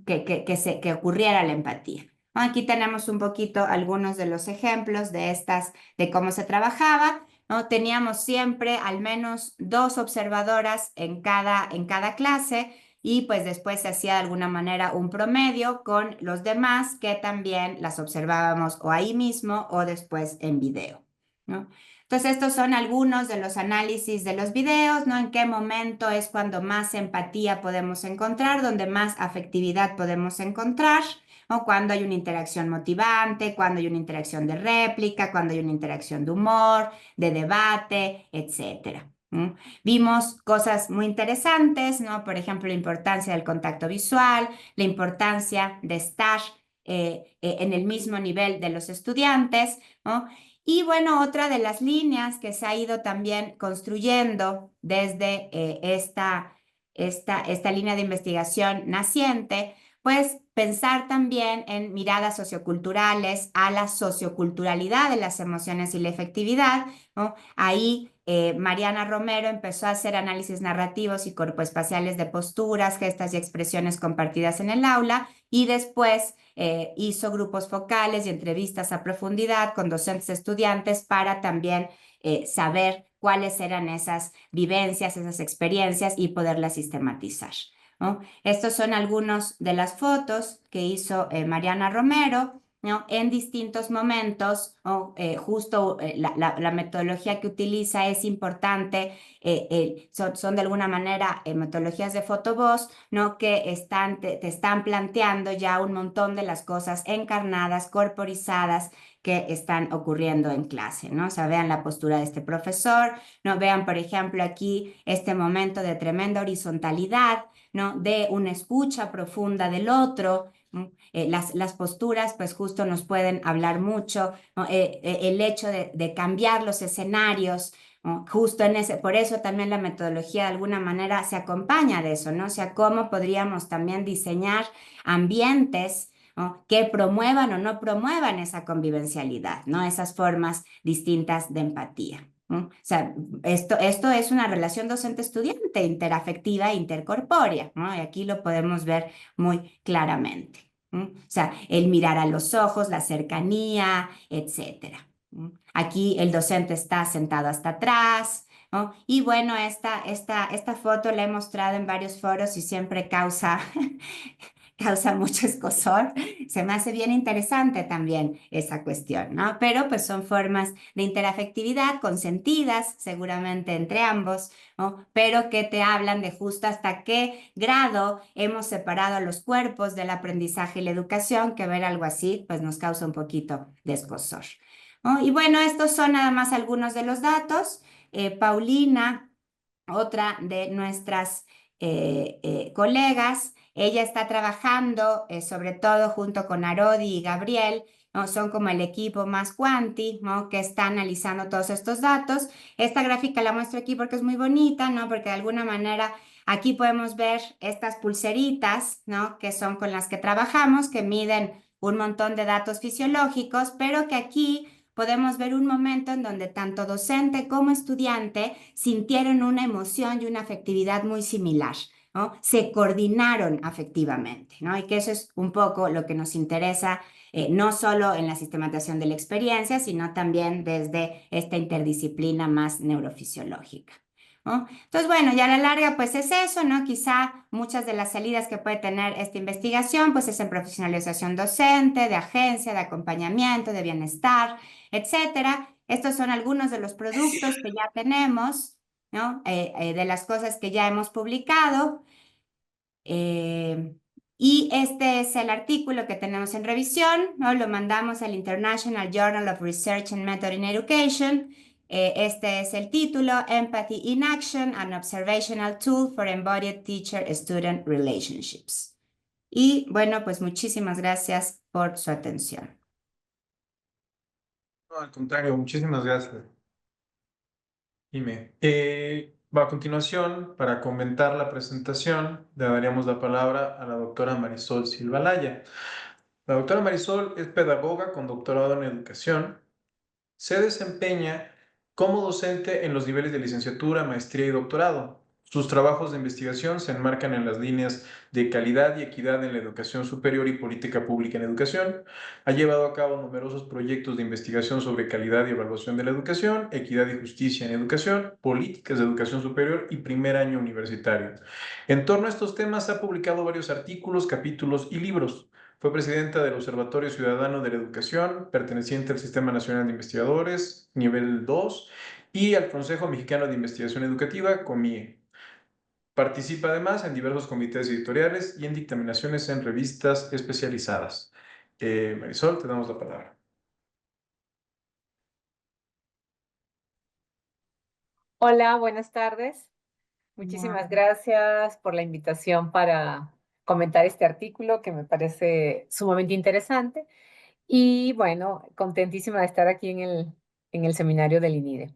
S2: que ocurriera la empatía. Aquí tenemos un poquito algunos de los ejemplos de cómo se trabajaba, ¿no? Teníamos siempre al menos 2 observadoras en cada clase y pues después se hacía de alguna manera un promedio con los demás que también las observábamos o ahí mismo o después en video, ¿no? Entonces estos son algunos de los análisis de los videos, ¿no? En qué momento es cuando más empatía podemos encontrar, donde más afectividad podemos encontrar, ¿no? Cuando hay una interacción motivante, cuando hay una interacción de réplica, cuando hay una interacción de humor, de debate, etcétera. Vimos cosas muy interesantes, ¿no? Por ejemplo, la importancia del contacto visual, la importancia de estar en el mismo nivel de los estudiantes, ¿no? Y bueno, otra de las líneas que se ha ido también construyendo desde esta línea de investigación naciente, pues pensar también en miradas socioculturales a la socioculturalidad de las emociones y la efectividad, ¿no? Ahí Mariana Romero empezó a hacer análisis narrativos y corpoespaciales de posturas, gestas y expresiones compartidas en el aula y después hizo grupos focales y entrevistas a profundidad con docentes estudiantes para también saber cuáles eran esas vivencias, esas experiencias y poderlas sistematizar, ¿no? Estos son algunos de las fotos que hizo Mariana Romero, ¿no? En distintos momentos, ¿no? Justo la metodología que utiliza es importante, son de alguna manera metodologías de fotovoz, ¿no? Que te están planteando ya un montón de las cosas encarnadas, corporizadas, que están ocurriendo en clase, ¿no? O sea, vean la postura de este profesor, ¿no? Vean, por ejemplo, aquí este momento de tremenda horizontalidad, ¿no? De una escucha profunda del otro. Las posturas, pues justo nos pueden hablar mucho, ¿no? El hecho de cambiar los escenarios, ¿no? Justo en ese, por eso también la metodología de alguna manera se acompaña de eso, ¿no? O sea, cómo podríamos también diseñar ambientes, ¿no? Que promuevan o no promuevan esa convivencialidad, ¿no? Esas formas distintas de empatía. ¿No? O sea, esto es una relación docente-estudiante, interafectiva e intercorpórea, ¿no? Y aquí lo podemos ver muy claramente. O sea, el mirar a los ojos, la cercanía, etcétera. Aquí el docente está sentado hasta atrás, ¿no? Y bueno, esta foto la he mostrado en varios foros y siempre causa mucho escozor. Se me hace bien interesante también esa cuestión, ¿no? Pero pues son formas de interafectividad consentidas seguramente entre ambos, ¿no? Pero que te hablan de justo hasta qué grado hemos separado a los cuerpos del aprendizaje y la educación, que ver algo así pues nos causa un poquito de escozor, ¿no? Y bueno, estos son nada más algunos de los datos. Paulina, otra de nuestras colegas, ella está trabajando sobre todo junto con Arodi y Gabriel, ¿no? Son como el equipo más cuanti, ¿no? Que está analizando todos estos datos. Esta gráfica la muestro aquí porque es muy bonita, ¿no? Porque de alguna manera aquí podemos ver estas pulseritas, ¿no? Que son con las que trabajamos, que miden un montón de datos fisiológicos, pero que aquí podemos ver un momento en donde tanto docente como estudiante sintieron una emoción y una afectividad muy similar, ¿no? Se coordinaron afectivamente, ¿no? Y que eso es un poco lo que nos interesa, no solo en la sistematización de la experiencia, sino también desde esta interdisciplina más neurofisiológica, ¿no? Entonces, bueno, ya a la larga, pues es eso, ¿no? Quizá muchas de las salidas que puede tener esta investigación, pues es en profesionalización docente, de agencia, de acompañamiento, de bienestar, etcétera. Estos son algunos de los productos que ya tenemos, ¿no? De las cosas que ya hemos publicado. Eh, y este es el artículo que tenemos en revisión, ¿no? Lo mandamos al International Journal of Research and Method in Education. Este es el título, Empathy in Action, an Observational Tool for Embodied Teacher-Student Relationships. Y bueno, pues muchísimas gracias por su atención.
S1: No, al contrario, muchísimas gracias. Dime. A continuación, para comentar la presentación, le daríamos la palabra a la doctora Marisol Silva Laya. La doctora Marisol es pedagoga con doctorado en educación. Se desempeña como docente en los niveles de licenciatura, maestría y doctorado. Sus trabajos de investigación se enmarcan en las líneas de calidad y equidad en la educación superior y política pública en educación. Ha llevado a cabo numerosos proyectos de investigación sobre calidad y evaluación de la educación, equidad y justicia en educación, políticas de educación superior y primer año universitario. En torno a estos temas ha publicado varios artículos, capítulos y libros. Fue presidenta del Observatorio Ciudadano de la Educación, perteneciente al Sistema Nacional de Investigadores, nivel 2, y al Consejo Mexicano de Investigación Educativa, COMIE. Participa además en diversos comités editoriales y en dictaminaciones en revistas especializadas. Marisol, te damos la palabra.
S4: Hola, buenas tardes. Muchísimas gracias por la invitación para comentar este artículo que me parece sumamente interesante y bueno, contentísima de estar aquí en el seminario del INIDE.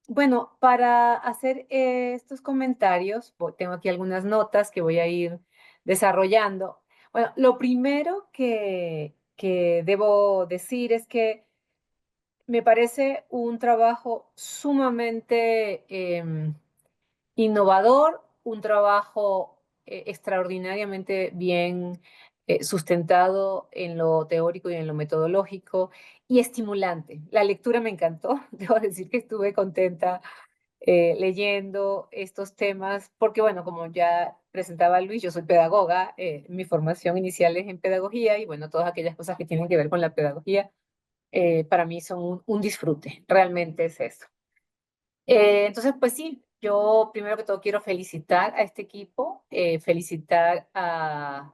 S4: Bueno, para hacer estos comentarios, tengo aquí algunas notas que voy a ir desarrollando. Bueno, lo primero que debo decir es que me parece un trabajo sumamente innovador, un trabajo extraordinariamente bien sustentado en lo teórico y en lo metodológico y estimulante. La lectura me encantó, debo decir que estuve contenta leyendo estos temas, porque bueno, como ya presentaba Luis, yo soy pedagoga, mi formación inicial es en pedagogía y bueno, todas aquellas cosas que tienen que ver con la pedagogía, para mí son un disfrute, realmente es eso. Entonces, pues sí, yo primero que todo quiero felicitar a este equipo, felicitar a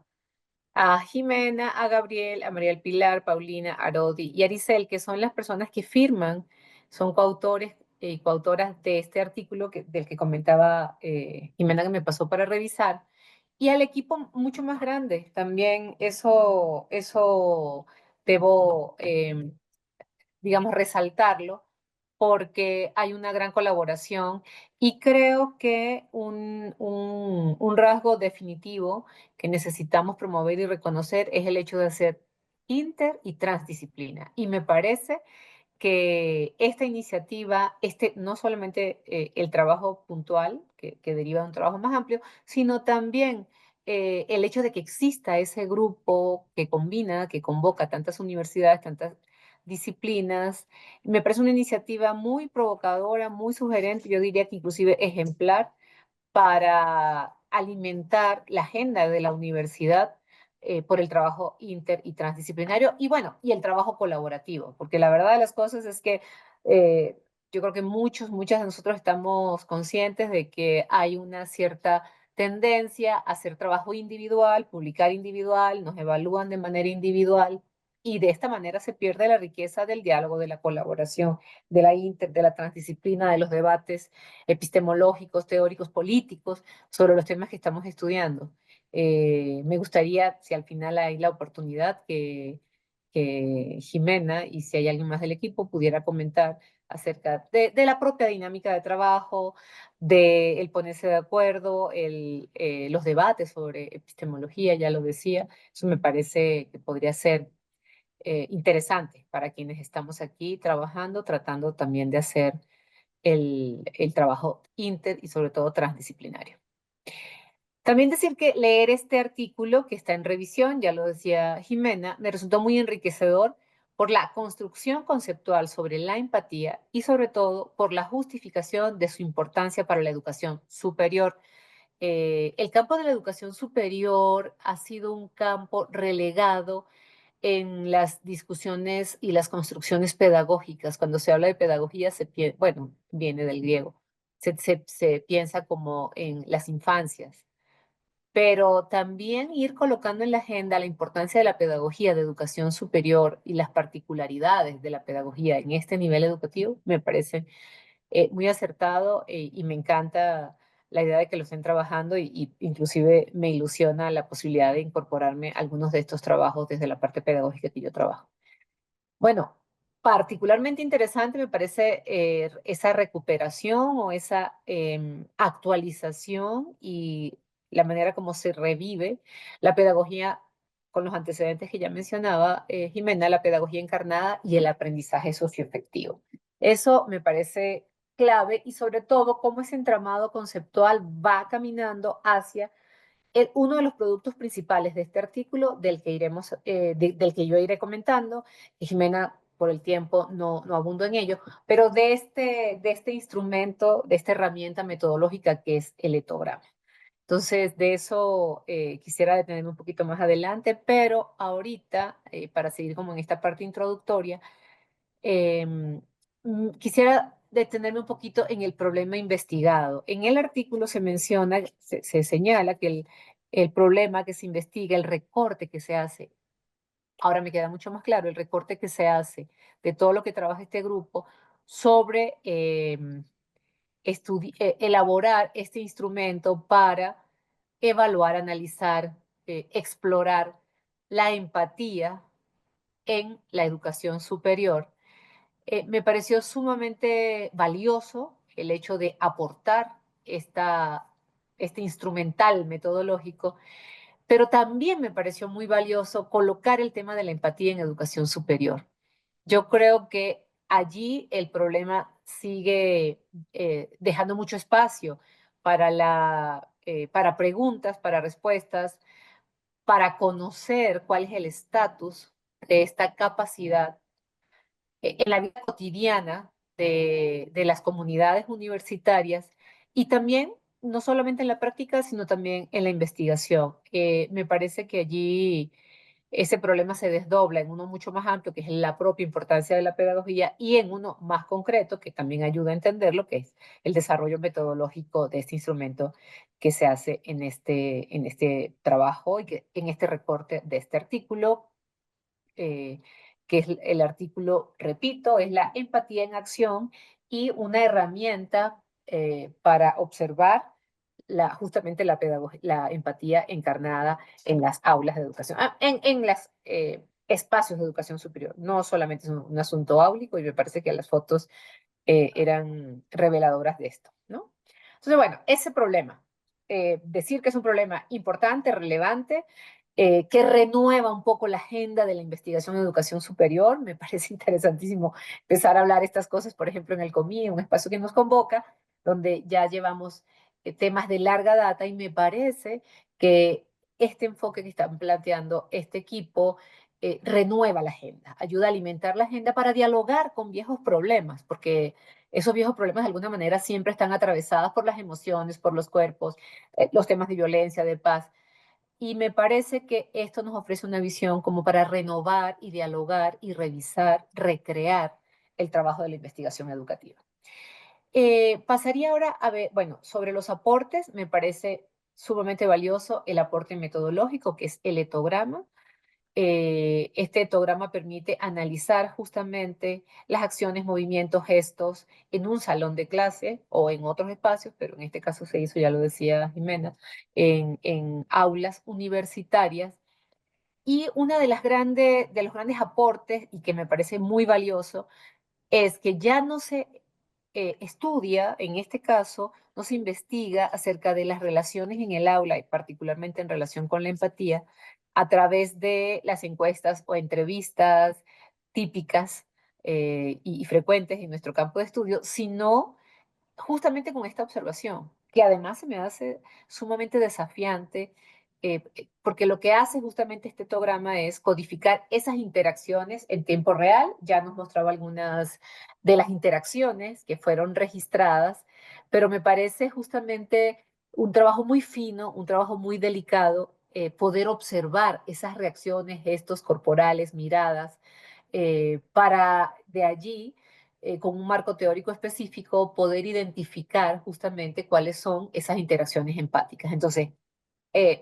S4: Jimena, a Gabriel, a María del Pilar, Paulina, Arodi y Aricel, que son las personas que firman, son coautores y coautoras de este artículo del que comentaba Jimena, que me pasó para revisar, y al equipo mucho más grande. También eso debo, digamos, resaltarlo, porque hay una gran colaboración y creo que un rasgo definitivo que necesitamos promover y reconocer es el hecho de ser inter y transdisciplina. Y me parece que esta iniciativa, no solamente el trabajo puntual, que deriva de un trabajo más amplio, sino también el hecho de que exista ese grupo que combina, que convoca tantas universidades, tantas disciplinas, me parece una iniciativa muy provocadora, muy sugerente, yo diría que inclusive ejemplar para alimentar la agenda de la universidad por el trabajo inter y transdisciplinario y bueno, y el trabajo colaborativo, porque la verdad de las cosas es que eh, yo creo que muchas de nosotros estamos conscientes de que hay una cierta tendencia a hacer trabajo individual, publicar individual, nos evalúan de manera individual y de esta manera se pierde la riqueza del diálogo, de la colaboración, de la transdisciplina, de los debates epistemológicos, teóricos, políticos, sobre los temas que estamos estudiando. Me gustaría, si al final hay la oportunidad, que Jimena y si hay alguien más del equipo pudiera comentar acerca de la propia dinámica de trabajo, de el ponerse de acuerdo, los debates sobre epistemología, ya lo decía, eso me parece que podría ser interesante para quienes estamos aquí trabajando, tratando también de hacer el trabajo inter y sobre todo transdisciplinario. También decir que leer este artículo que está en revisión, ya lo decía Jimena, me resultó muy enriquecedor por la construcción conceptual sobre la empatía y sobre todo por la justificación de su importancia para la educación superior. El campo de la educación superior ha sido un campo relegado en las discusiones y las construcciones pedagógicas. Cuando se habla de pedagogía, bueno, viene del griego, se piensa como en las infancias, pero también ir colocando en la agenda la importancia de la pedagogía de educación superior y las particularidades de la pedagogía en este nivel educativo me parece muy acertado y me encanta la idea de que lo estén trabajando y inclusive me ilusiona la posibilidad de incorporarme a algunos de estos trabajos desde la parte pedagógica que yo trabajo. Bueno, particularmente interesante me parece esa recuperación o esa actualización y la manera como se revive la pedagogía con los antecedentes que ya mencionaba Jimena, la pedagogía encarnada y el aprendizaje socioafectivo. Eso me parece clave y sobre todo cómo ese entramado conceptual va caminando hacia uno de los productos principales de este artículo, del que yo iré comentando, y Jimena, por el tiempo, no abundo en ello, pero de este instrumento, de esta herramienta metodológica que es el etograma. Entonces, de eso quisiera detenerme un poquito más adelante, pero ahorita, para seguir como en esta parte introductoria, quisiera detenerme un poquito en el problema investigado. En el artículo se menciona, se señala que el problema que se investiga, el recorte que se hace, ahora me queda mucho más claro, el recorte que se hace de todo lo que trabaja este grupo sobre elaborar este instrumento para evaluar, analizar, explorar la empatía en la educación superior. Me pareció sumamente valioso el hecho de aportar este instrumental metodológico, pero también me pareció muy valioso colocar el tema de la empatía en educación superior. Yo creo que allí el problema sigue dejando mucho espacio para preguntas, para respuestas, para conocer cuál es el estatus de esta capacidad en la vida cotidiana de las comunidades universitarias y también, no solamente en la práctica, sino también en la investigación. Me parece que allí ese problema se desdobla en uno mucho más amplio, que es la propia importancia de la pedagogía, y en uno más concreto, que también ayuda a entender lo que es el desarrollo metodológico de este instrumento que se hace en este trabajo y que, en este recorte de este artículo, que es el artículo, repito, es la empatía en acción y una herramienta para observar justamente la empatía encarnada en las aulas de educación, en los espacios de educación superior. No solamente es un asunto áulico, y me parece que las fotos eran reveladoras de esto, ¿no? Entonces, bueno, ese problema, decir que es un problema importante, relevante, que renueva un poco la agenda de la investigación en educación superior. Me parece interesantísimo empezar a hablar estas cosas, por ejemplo, en el COMI, un espacio que nos convoca, donde ya llevamos temas de larga data, y me parece que este enfoque que están planteando este equipo renueva la agenda, ayuda a alimentar la agenda para dialogar con viejos problemas, porque esos viejos problemas de alguna manera siempre están atravesados por las emociones, por los cuerpos, los temas de violencia, de paz. Y me parece que esto nos ofrece una visión como para renovar y dialogar y revisar, recrear el trabajo de la investigación educativa. Pasaría ahora a ver, bueno, sobre los aportes, me parece sumamente valioso el aporte metodológico, que es el etograma. Este etograma permite analizar justamente las acciones, movimientos, gestos en un salón de clase o en otros espacios, pero en este caso se hizo, ya lo decía Jimena, en aulas universitarias. Y una de los grandes aportes, y que me parece muy valioso, es que ya no se estudia, en este caso, no se investiga acerca de las relaciones en el aula, y particularmente en relación con la empatía, a través de las encuestas o entrevistas típicas y frecuentes en nuestro campo de estudio, sino justamente con esta observación, que además se me hace sumamente desafiante, porque lo que hace justamente este programa es codificar esas interacciones en tiempo real. Ya nos mostraba algunas de las interacciones que fueron registradas, pero me parece justamente un trabajo muy fino, un trabajo muy delicado, poder observar esas reacciones, gestos corporales, miradas, para de allí con un marco teórico específico, poder identificar justamente cuáles son esas interacciones empáticas. Entonces,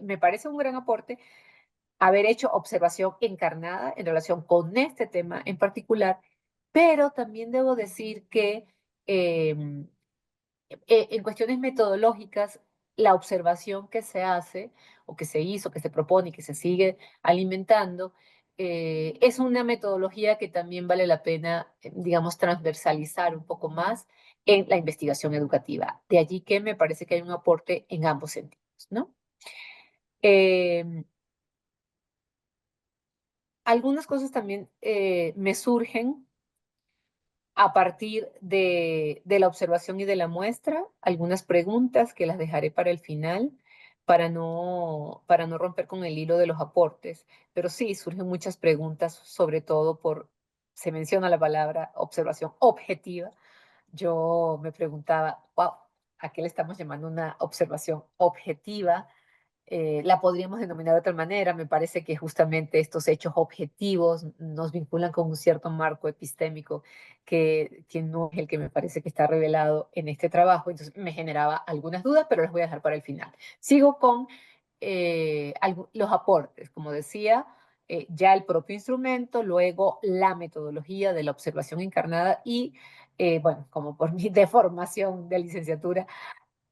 S4: me parece un gran aporte haber hecho observación encarnada en relación con este tema en particular, pero también debo decir que en cuestiones metodológicas, la observación que se hace, o que se hizo, que se propone y que se sigue alimentando, es una metodología que también vale la pena, digamos, transversalizar un poco más en la investigación educativa. De allí que me parece que hay un aporte en ambos sentidos, ¿no? Algunas cosas también me surgen a partir de la observación y de la muestra, algunas preguntas que las dejaré para el final, para no romper con el hilo de los aportes. Pero sí, surgen muchas preguntas, sobre todo se menciona la palabra observación objetiva. Yo me preguntaba, wow, ¿a qué le estamos llamando una observación objetiva? La podríamos denominar de otra manera. Me parece que justamente estos hechos objetivos nos vinculan con un cierto marco epistémico que no es el que me parece que está revelado en este trabajo. Entonces me generaba algunas dudas, pero las voy a dejar para el final. Sigo con los aportes, como decía, ya el propio instrumento, luego la metodología de la observación encarnada y, bueno, como por mi deformación de licenciatura,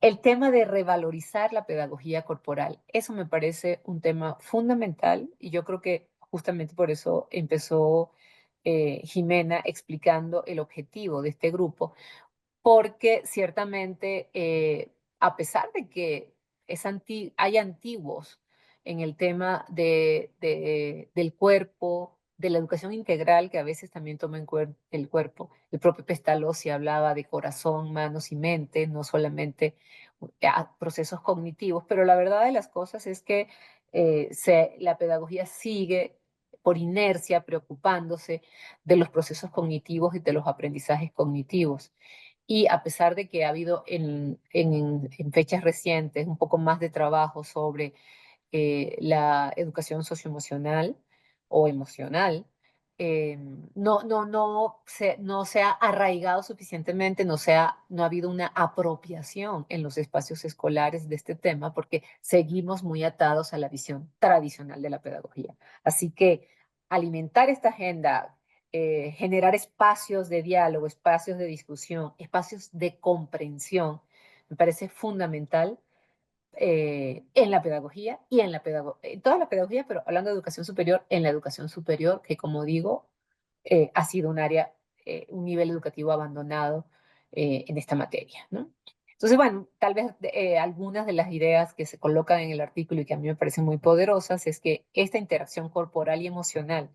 S4: el tema de revalorizar la pedagogía corporal. Eso me parece un tema fundamental, y yo creo que justamente por eso empezó Jimena explicando el objetivo de este grupo, porque ciertamente, a pesar de que hay antiguos en el tema del cuerpo, de la educación integral, que a veces también toma en cuenta el cuerpo. El propio Pestalozzi hablaba de corazón, manos y mente, no solamente procesos cognitivos, pero la verdad de las cosas es que la pedagogía sigue por inercia, preocupándose de los procesos cognitivos y de los aprendizajes cognitivos. Y a pesar de que ha habido en fechas recientes un poco más de trabajo sobre la educación socioemocional o emocional, no se ha arraigado suficientemente, no ha habido una apropiación en los espacios escolares de este tema, porque seguimos muy atados a la visión tradicional de la pedagogía. Así que alimentar esta agenda, generar espacios de diálogo, espacios de discusión, espacios de comprensión, me parece fundamental en la pedagogía y en toda la pedagogía, pero hablando de educación superior, en la educación superior, que como digo, ha sido un área, un nivel educativo abandonado en esta materia, ¿no? Entonces, bueno, tal vez algunas de las ideas que se colocan en el artículo y que a mí me parecen muy poderosas es que esta interacción corporal y emocional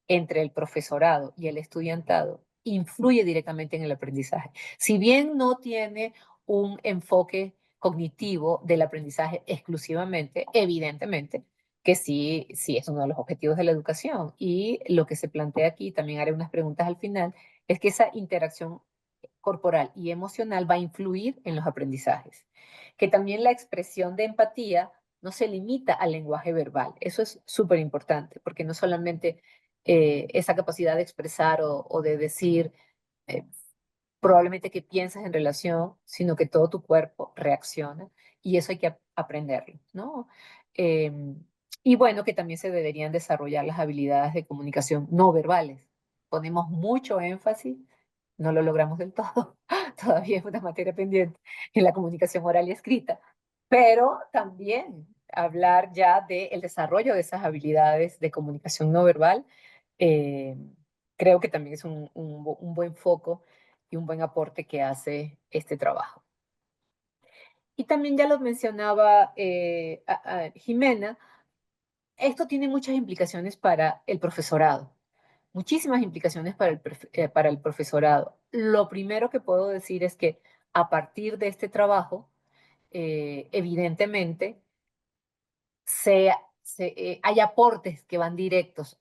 S4: entre el profesorado y el estudiantado influye directamente en el aprendizaje. Si bien no tiene un enfoque cognitivo del aprendizaje exclusivamente, evidentemente que sí, sí es uno de los objetivos de la educación. Y lo que se plantea aquí, también haré unas preguntas al final, es que esa interacción corporal y emocional va a influir en los aprendizajes. Que también la expresión de empatía no se limita al lenguaje verbal. Eso es súper importante, porque no solamente esa capacidad de expresar o de decir eh, probablemente que piensas en relación, sino que todo tu cuerpo reacciona y eso hay que aprenderlo, ¿no? Y bueno, que también se deberían desarrollar las habilidades de comunicación no verbales. Ponemos mucho énfasis, no lo logramos del todo, todavía es una materia pendiente en la comunicación oral y escrita, pero también hablar ya del desarrollo de esas habilidades de comunicación no verbal, eh, creo que también es un buen foco y un buen aporte que hace este trabajo. Y también ya lo mencionaba Jimena, esto tiene muchas implicaciones para el profesorado, muchísimas implicaciones para el profesorado. Lo primero que puedo decir es que a partir de este trabajo, evidentemente, hay aportes que van directos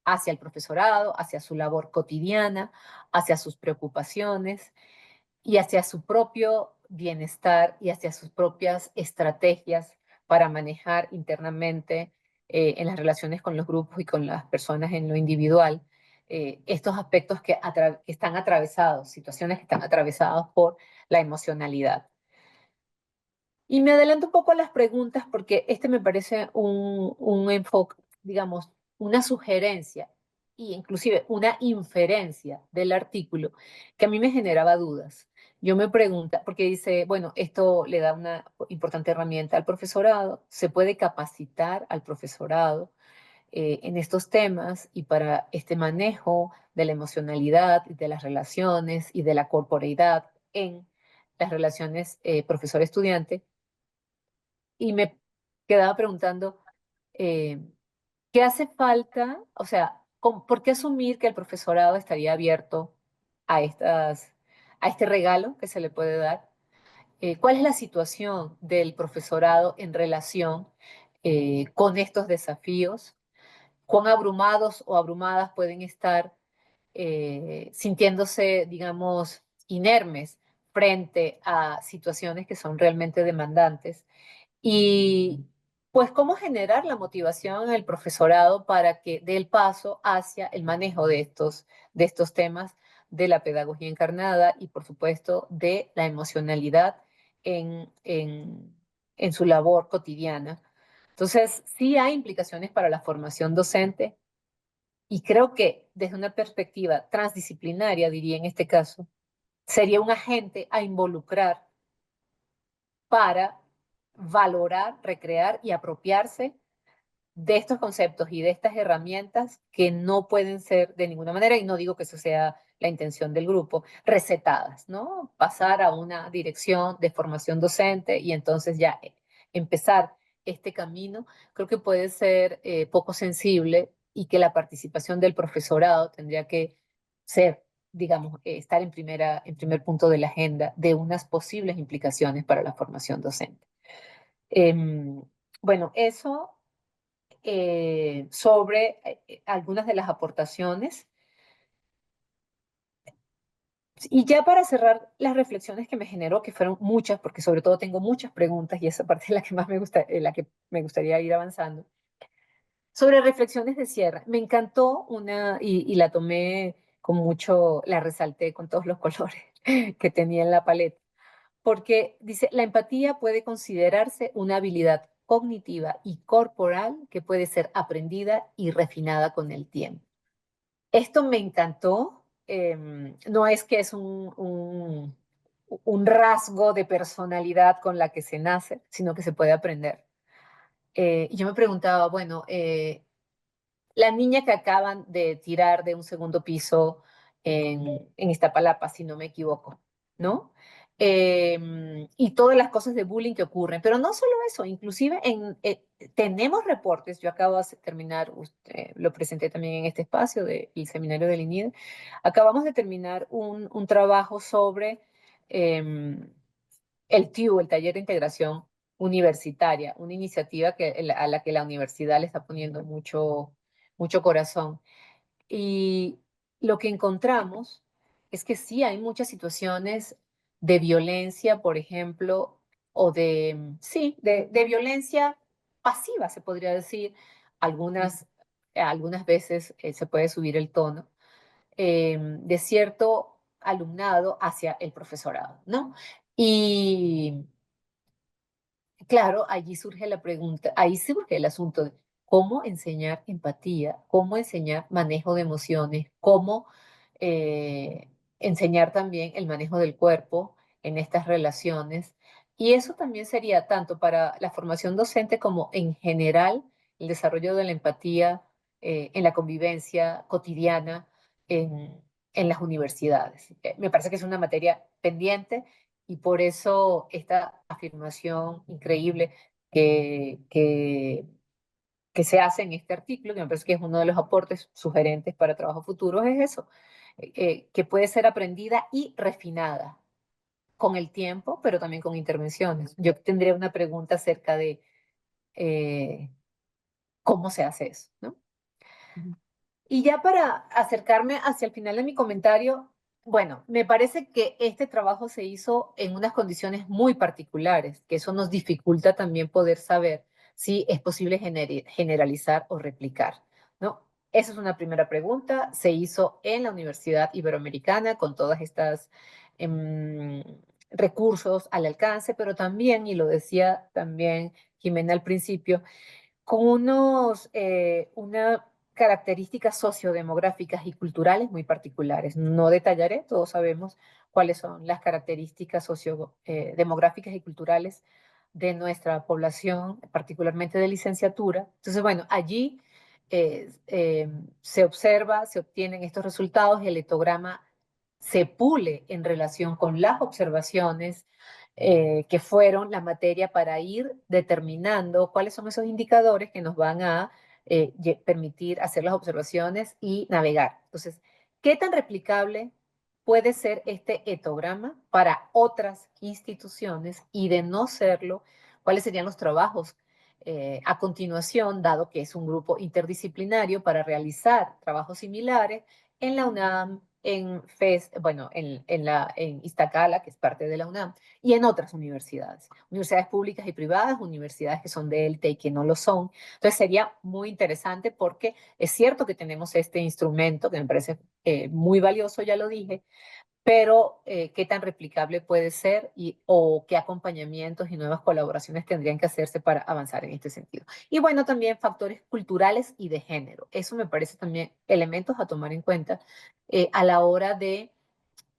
S4: hacia el profesorado, hacia su labor cotidiana, hacia sus preocupaciones y hacia su propio bienestar y hacia sus propias estrategias para manejar internamente en las relaciones con los grupos y con las personas en lo individual, estos aspectos que están atravesados, situaciones que están atravesadas por la emocionalidad. Y me adelanto un poco a las preguntas porque este me parece un enfoque, digamos, una sugerencia e inclusive una inferencia del artículo que a mí me generaba dudas. Yo me pregunto, porque dice, bueno, esto le da una importante herramienta al profesorado, se puede capacitar al profesorado en estos temas y para este manejo de la emocionalidad, de las relaciones y de la corporeidad en las relaciones profesor-estudiante y me quedaba preguntando, eh, ¿qué hace falta? O sea, ¿por qué asumir que el profesorado estaría abierto a, a este regalo que se le puede dar? ¿Cuál es la situación del profesorado en relación con estos desafíos? ¿Cuán abrumados o abrumadas pueden estar sintiéndose, digamos, inermes frente a situaciones que son realmente demandantes? Y pues cómo generar la motivación en el profesorado para que dé el paso hacia el manejo de estos temas de la pedagogía encarnada y por supuesto de la emocionalidad en su labor cotidiana. Entonces, sí hay implicaciones para la formación docente y creo que desde una perspectiva transdisciplinaria, diría en este caso, sería un agente a involucrar para valorar, recrear y apropiarse de estos conceptos y de estas herramientas que no pueden ser de ninguna manera, y no digo que eso sea la intención del grupo, recetadas, ¿no? Pasar a una dirección de formación docente y entonces ya empezar este camino, creo que puede ser poco sensible y que la participación del profesorado tendría que ser, digamos, estar en primer punto de la agenda de unas posibles implicaciones para la formación docente. Bueno, eso sobre algunas de las aportaciones. Y ya para cerrar las reflexiones que me generó, que fueron muchas, porque sobre todo tengo muchas preguntas y esa parte es la que más me gusta, la que me gustaría ir avanzando. Sobre reflexiones de cierre, me encantó una y la tomé con mucho, la resalté con todos los colores que tenía en la paleta, porque dice, la empatía puede considerarse una habilidad cognitiva y corporal que puede ser aprendida y refinada con el tiempo. Esto me encantó. No es que es un rasgo de personalidad con la que se nace, sino que se puede aprender. Y yo me preguntaba, bueno, la niña que acaban de tirar de un segundo piso en Iztapalapa, si no me equivoco, ¿no? Y todas las cosas de bullying que ocurren, pero no solo eso, inclusive tenemos reportes, yo acabo de terminar, lo presenté también en este espacio del seminario del INIDE, acabamos de terminar un trabajo sobre el TIU, el Taller de Integración Universitaria, una iniciativa a la que la universidad le está poniendo mucho corazón. Y lo que encontramos es que sí hay muchas situaciones de violencia, por ejemplo, o sí, de violencia pasiva, se podría decir. Algunas veces se puede subir el tono de cierto alumnado hacia el profesorado, ¿no? Y claro, allí surge la pregunta, ahí surge el asunto de cómo enseñar empatía, cómo enseñar manejo de emociones, cómo eh, enseñar también el manejo del cuerpo en estas relaciones. Y eso también sería tanto para la formación docente como en general el desarrollo de la empatía en la convivencia cotidiana en, en las universidades. Me parece que es una materia pendiente y por eso esta afirmación increíble que, que, que se hace en este artículo, que me parece que es uno de los aportes sugerentes para trabajos futuros, es eso, que puede ser aprendida y refinada con el tiempo, pero también con intervenciones. Yo tendría una pregunta acerca de cómo se hace eso, ¿no? Y ya para acercarme hacia el final de mi comentario, bueno, me parece que este trabajo se hizo en unas condiciones muy particulares, que eso nos dificulta también poder saber si es posible generalizar o replicar, ¿no? Esa es una primera pregunta. Se hizo en la Universidad Iberoamericana con todas estas recursos al alcance, pero también, y lo decía también Jimena al principio, con una características sociodemográficas y culturales muy particulares. No detallaré, todos sabemos cuáles son las características sociodemográficas y culturales de nuestra población, particularmente de licenciatura. Entonces, bueno, allí se observa, se obtienen estos resultados, el etograma se pule en relación con las observaciones que fueron la materia para ir determinando cuáles son esos indicadores que nos van a permitir hacer las observaciones y navegar. Entonces, ¿qué tan replicable puede ser este etograma para otras instituciones? Y de no serlo, ¿cuáles serían los trabajos a continuación, dado que es un grupo interdisciplinario para realizar trabajos similares en la UNAM, en FES, bueno, en Iztacala, que es parte de la UNAM, y en otras universidades públicas y privadas, universidades que son de élite y que no lo son? Entonces sería muy interesante porque es cierto que tenemos este instrumento que me parece muy valioso, ya lo dije, pero qué tan replicable puede ser o qué acompañamientos y nuevas colaboraciones tendrían que hacerse para avanzar en este sentido. Y bueno, también factores culturales y de género. Eso me parece también elementos a tomar en cuenta a la hora de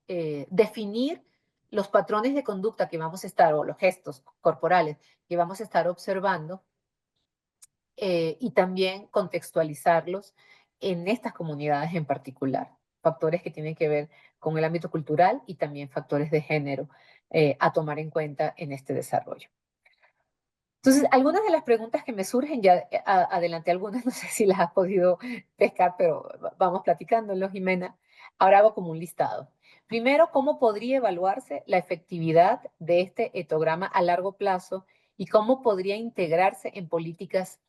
S4: definir los patrones de conducta que vamos a estar, o los gestos corporales que vamos a estar observando y también contextualizarlos en estas comunidades en particular. Factores que tienen que ver con el ámbito cultural y también factores de género a tomar en cuenta en este desarrollo. Entonces, algunas de las preguntas que me surgen, ya adelanté algunas, no sé si las has podido pescar, pero vamos platicándolo, Jimena. Ahora hago como un listado. Primero, ¿cómo podría evaluarse la efectividad de este etograma a largo plazo y cómo podría integrarse en políticas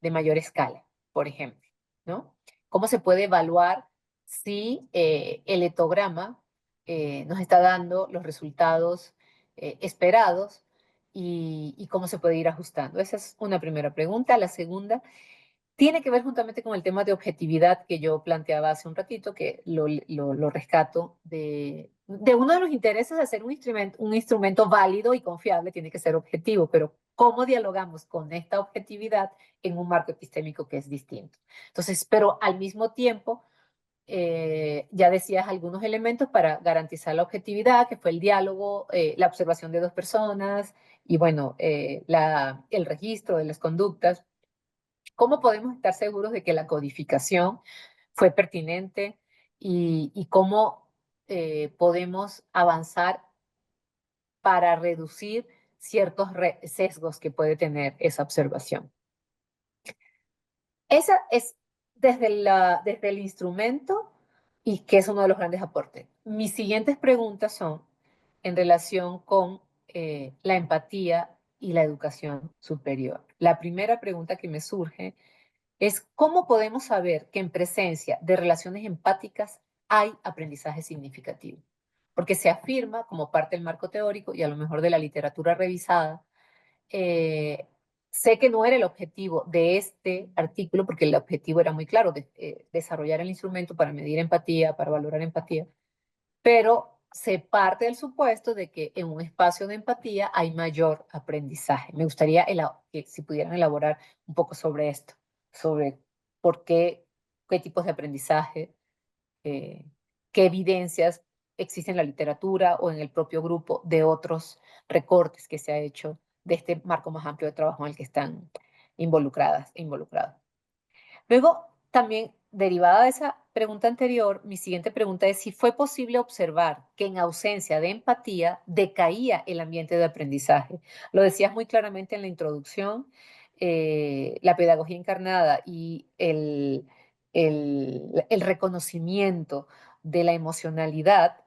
S4: de mayor escala, por ejemplo, ¿no? ¿Cómo se puede evaluar si el etograma nos está dando los resultados esperados y cómo se puede ir ajustando? Esa es una primera pregunta. La segunda tiene que ver juntamente con el tema de objetividad que yo planteaba hace un ratito, que lo rescato de uno de los intereses de hacer un instrumento válido y confiable, tiene que ser objetivo, pero ¿cómo dialogamos con esta objetividad en un marco epistémico que es distinto? Entonces, pero al mismo tiempo, ya decías algunos elementos para garantizar la objetividad, que fue el diálogo, la observación de dos personas y bueno, el registro de las conductas. ¿Cómo podemos estar seguros de que la codificación fue pertinente y cómo podemos avanzar para reducir ciertos sesgos que puede tener esa observación? Esa es desde el instrumento y que es uno de los grandes aportes. Mis siguientes preguntas son en relación con la empatía y la educación superior. La primera pregunta que me surge es cómo podemos saber que en presencia de relaciones empáticas hay aprendizaje significativo. Porque se afirma como parte del marco teórico y a lo mejor de la literatura revisada. Sé que no era el objetivo de este artículo, porque el objetivo era muy claro, desarrollar el instrumento para medir empatía, para valorar empatía, pero se parte del supuesto de que en un espacio de empatía hay mayor aprendizaje. Me gustaría que si pudieran elaborar un poco sobre esto, sobre por qué tipos de aprendizaje, eh, qué evidencias existen en la literatura o en el propio grupo de otros recortes que se ha hecho de este marco más amplio de trabajo en el que están involucradas e involucrados. Luego, también, derivada de esa pregunta anterior, mi siguiente pregunta es si fue posible observar que en ausencia de empatía decaía el ambiente de aprendizaje. Lo decías muy claramente en la introducción, la pedagogía encarnada y el reconocimiento de la emocionalidad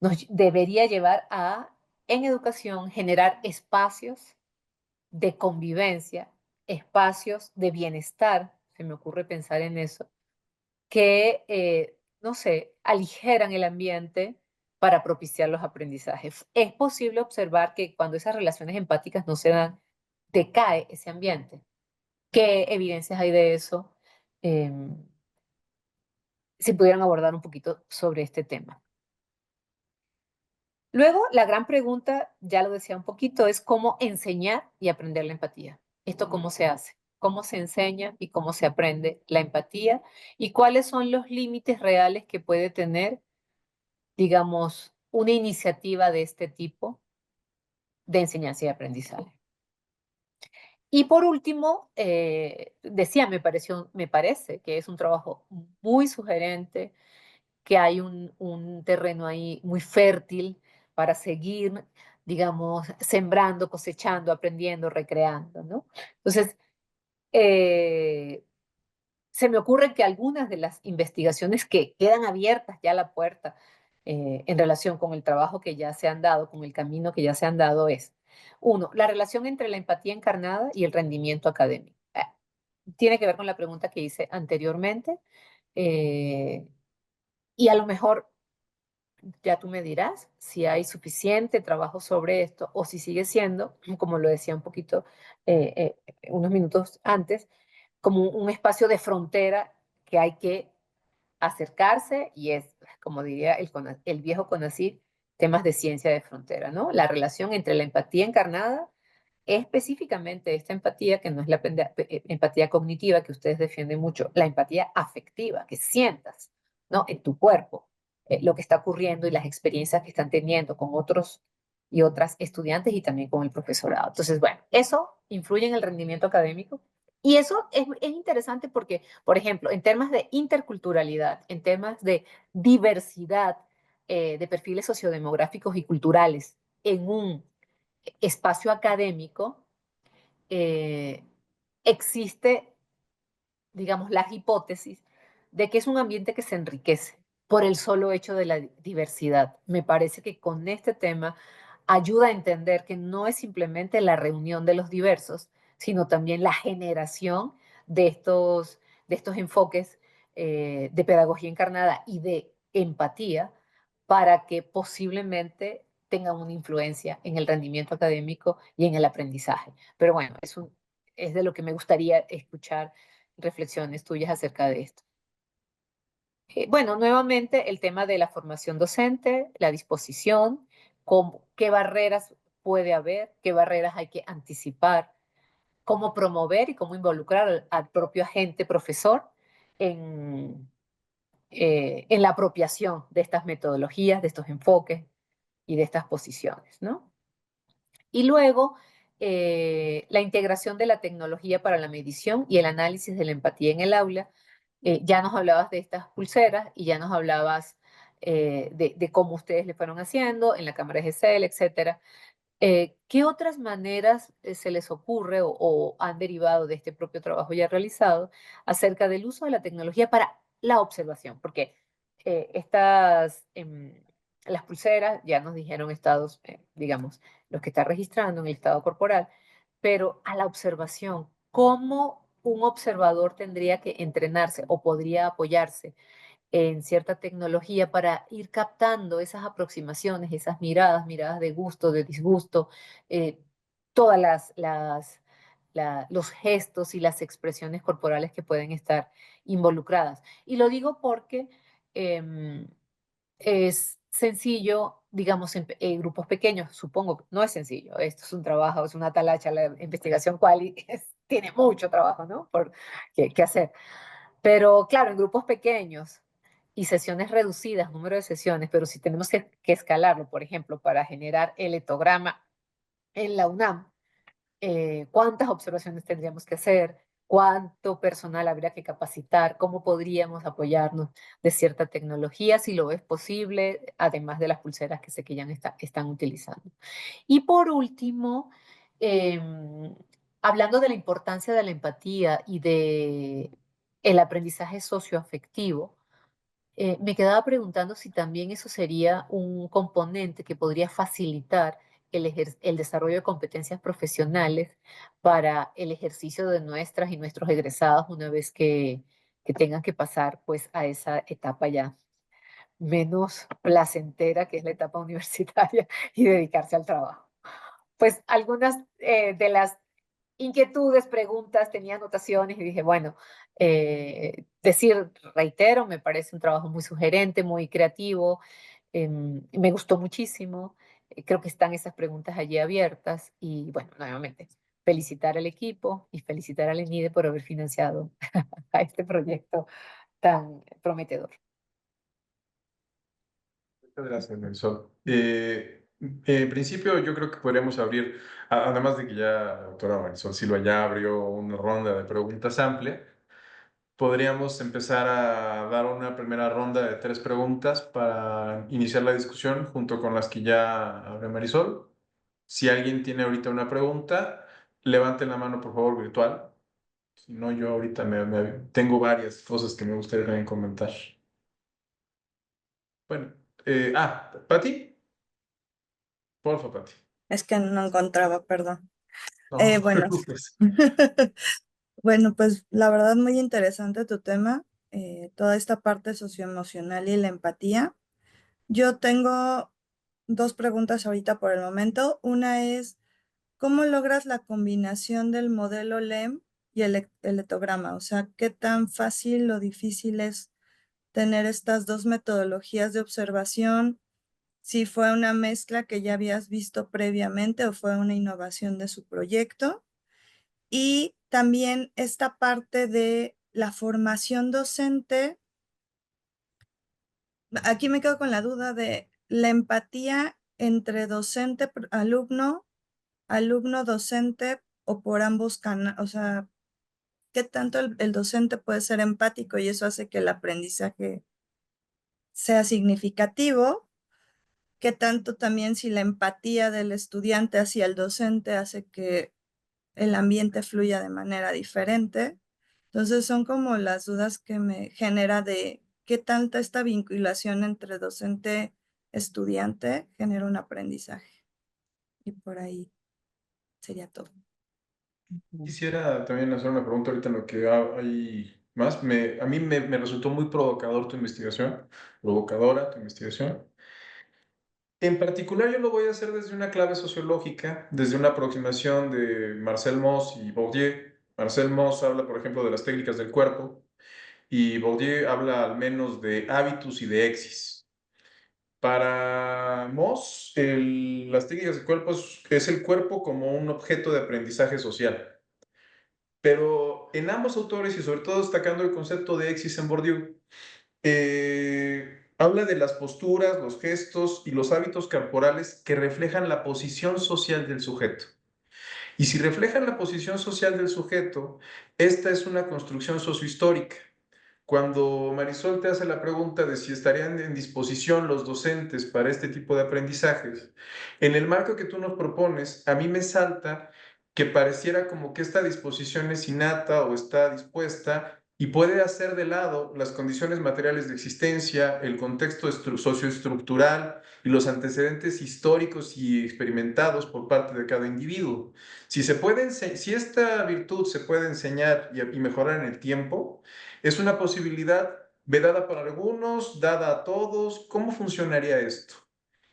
S4: nos debería llevar a, en educación, generar espacios de convivencia, espacios de bienestar, se me ocurre pensar en eso, que, no sé, aligeran el ambiente para propiciar los aprendizajes. Es posible observar que cuando esas relaciones empáticas no se dan, decae ese ambiente. ¿Qué evidencias hay de eso? Si pudieran abordar un poquito sobre este tema. Luego, la gran pregunta, ya lo decía un poquito, es cómo enseñar y aprender la empatía. ¿Esto cómo se hace? ¿Cómo se enseña y cómo se aprende la empatía? ¿Y cuáles son los límites reales que puede tener, digamos, una iniciativa de este tipo de enseñanza y aprendizaje? Y por último, decía, me parece que es un trabajo muy sugerente, que hay un terreno ahí muy fértil para seguir, digamos, sembrando, cosechando, aprendiendo, recreando, ¿no? Entonces, se me ocurre que algunas de las investigaciones que quedan abiertas ya a la puerta en relación con el trabajo que ya se han dado, con el camino que ya se han dado es, uno, la relación entre la empatía encarnada y el rendimiento académico. Tiene que ver con la pregunta que hice anteriormente y a lo mejor ya tú me dirás si hay suficiente trabajo sobre esto o si sigue siendo, como lo decía un poquito unos minutos antes, como un espacio de frontera que hay que acercarse y es, como diría el viejo CONACYT, temas de ciencia de frontera, ¿no? La relación entre la empatía encarnada, específicamente esta empatía, que no es la empatía cognitiva que ustedes defienden mucho, la empatía afectiva, que sientas, ¿no? En tu cuerpo lo que está ocurriendo y las experiencias que están teniendo con otros y otras estudiantes y también con el profesorado. Entonces, bueno, eso influye en el rendimiento académico y eso es interesante porque, por ejemplo, en temas de interculturalidad, en temas de diversidad de perfiles sociodemográficos y culturales en un espacio académico, existe, digamos, la hipótesis de que es un ambiente que se enriquece por el solo hecho de la diversidad. Me parece que con este tema ayuda a entender que no es simplemente la reunión de los diversos, sino también la generación de estos enfoques de pedagogía encarnada y de empatía para que posiblemente tengan una influencia en el rendimiento académico y en el aprendizaje. Pero bueno, es de lo que me gustaría escuchar reflexiones tuyas acerca de esto. Bueno, nuevamente el tema de la formación docente, la disposición, qué barreras puede haber, qué barreras hay que anticipar, cómo promover y cómo involucrar al propio agente profesor en, en la apropiación de estas metodologías, de estos enfoques y de estas posiciones, ¿no? Y luego, la integración de la tecnología para la medición y el análisis de la empatía en el aula. Ya nos hablabas de estas pulseras y ya nos hablabas de cómo ustedes le fueron haciendo en la cámara de GCL, etcétera. ¿Qué otras maneras se les ocurre o han derivado de este propio trabajo ya realizado acerca del uso de la tecnología para la observación? Porque las pulseras ya nos dijeron estados, digamos, los que está registrando en el estado corporal, pero a la observación, ¿cómo un observador tendría que entrenarse o podría apoyarse en cierta tecnología para ir captando esas aproximaciones, esas miradas de gusto, de disgusto, eh, todas los gestos y las expresiones corporales que pueden estar involucradas? Y lo digo porque em, es sencillo, digamos, en grupos pequeños, supongo que no es sencillo, esto es un trabajo, es una talacha, la investigación quali tiene mucho trabajo, ¿no? Que hacer. Pero claro, en grupos pequeños y sesiones reducidas, número de sesiones, pero si tenemos que escalarlo, por ejemplo, para generar el etograma en la UNAM, cuántas observaciones tendríamos que hacer, cuánto personal habría que capacitar, cómo podríamos apoyarnos de cierta tecnología, si lo es posible, además de las pulseras que sé que ya están utilizando. Y por último, hablando de la importancia de la empatía y de el aprendizaje socioafectivo, me quedaba preguntando si también eso sería un componente que podría facilitar el desarrollo de competencias profesionales para el ejercicio de nuestras y nuestros egresados una vez que tengan que pasar pues a esa etapa ya menos placentera que es la etapa universitaria y dedicarse al trabajo. Pues algunas de las inquietudes, preguntas, tenía anotaciones y dije, bueno, reitero, me parece un trabajo muy sugerente, muy creativo, me gustó muchísimo, creo que están esas preguntas allí abiertas y bueno, nuevamente, felicitar al equipo y felicitar al ENIDE por haber financiado a este proyecto tan prometedor.
S1: Muchas gracias, Marisol. En principio, yo creo que podríamos abrir, además de que ya la doctora Marisol Silva ya abrió una ronda de preguntas amplia, podríamos empezar a dar una primera ronda de 3 preguntas para iniciar la discusión junto con las que ya abrió Marisol. Si alguien tiene ahorita una pregunta, levanten la mano, por favor, virtual. Si no, yo ahorita tengo varias cosas que me gustaría también comentar. Bueno, Pati, porfa, Pati.
S5: Es que no encontraba, perdón.
S1: No, no te
S5: Bueno,
S1: preocupes.
S5: bueno, pues la verdad muy interesante tu tema, toda esta parte socioemocional y la empatía. Yo tengo 2 preguntas ahorita por el momento. Una es, ¿cómo logras la combinación del modelo LEM y el etograma? O sea, ¿qué tan fácil o difícil es tener estas 2 metodologías de observación? Si fue una mezcla que ya habías visto previamente o fue una innovación de su proyecto. Y también esta parte de la formación docente, aquí me quedo con la duda de la empatía entre docente-alumno, alumno-docente o por ambos canales, o sea, qué tanto el docente puede ser empático y eso hace que el aprendizaje sea significativo, qué tanto también si la empatía del estudiante hacia el docente hace que el ambiente fluya de manera diferente. Entonces son como las dudas que me genera de qué tanta esta vinculación entre docente-estudiante genera un aprendizaje. Y por ahí sería todo.
S1: Quisiera también hacer una pregunta ahorita en lo que hay más. A mí me resultó muy provocador tu investigación, provocadora tu investigación. En particular, yo lo voy a hacer desde una clave sociológica, desde una aproximación de Marcel Mauss y Bourdieu. Marcel Mauss habla, por ejemplo, de las técnicas del cuerpo y Bourdieu habla al menos de hábitus y de exis. Para Mauss, las técnicas del cuerpo es el cuerpo como un objeto de aprendizaje social. Pero en ambos autores, y sobre todo destacando el concepto de exis en Bourdieu, habla de las posturas, los gestos y los hábitos corporales que reflejan la posición social del sujeto. Y si reflejan la posición social del sujeto, esta es una construcción sociohistórica. Cuando Marisol te hace la pregunta de si estarían en disposición los docentes para este tipo de aprendizajes, en el marco que tú nos propones, a mí me salta que pareciera como que esta disposición es innata o está dispuesta y puede hacer de lado las condiciones materiales de existencia, el contexto socioestructural y los antecedentes históricos y experimentados por parte de cada individuo. Si esta virtud se puede enseñar y mejorar en el tiempo, es una posibilidad vedada para algunos, dada a todos. ¿Cómo funcionaría esto?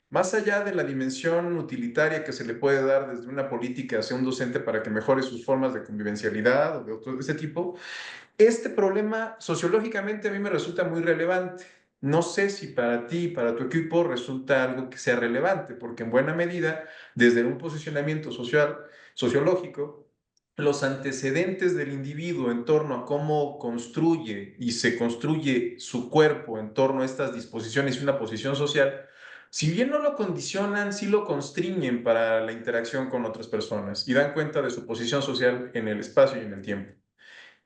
S1: Más allá de la dimensión utilitaria que se le puede dar desde una política hacia un docente para que mejore sus formas de convivencialidad o de ese tipo, este problema sociológicamente a mí me resulta muy relevante. No sé si para ti, para tu equipo, resulta algo que sea relevante, porque en buena medida, desde un posicionamiento sociológico, los antecedentes del individuo en torno a cómo construye y se construye su cuerpo en torno a estas disposiciones y una posición social, si bien no lo condicionan, sí lo constriñen para la interacción con otras personas y dan cuenta de su posición social en el espacio y en el tiempo.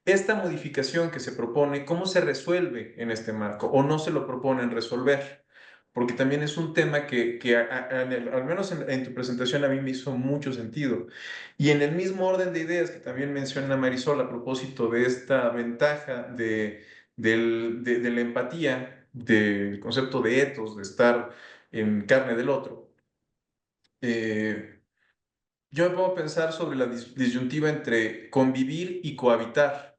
S1: Esta modificación que se propone, ¿cómo se resuelve en este marco? ¿O no se lo proponen resolver? Porque también es un tema que al menos en tu presentación a mí me hizo mucho sentido. Y en el mismo orden de ideas que también menciona Marisol a propósito de esta ventaja de la empatía, del concepto de ethos, de estar en carne del otro, yo me pongo a pensar sobre la disyuntiva entre convivir y cohabitar.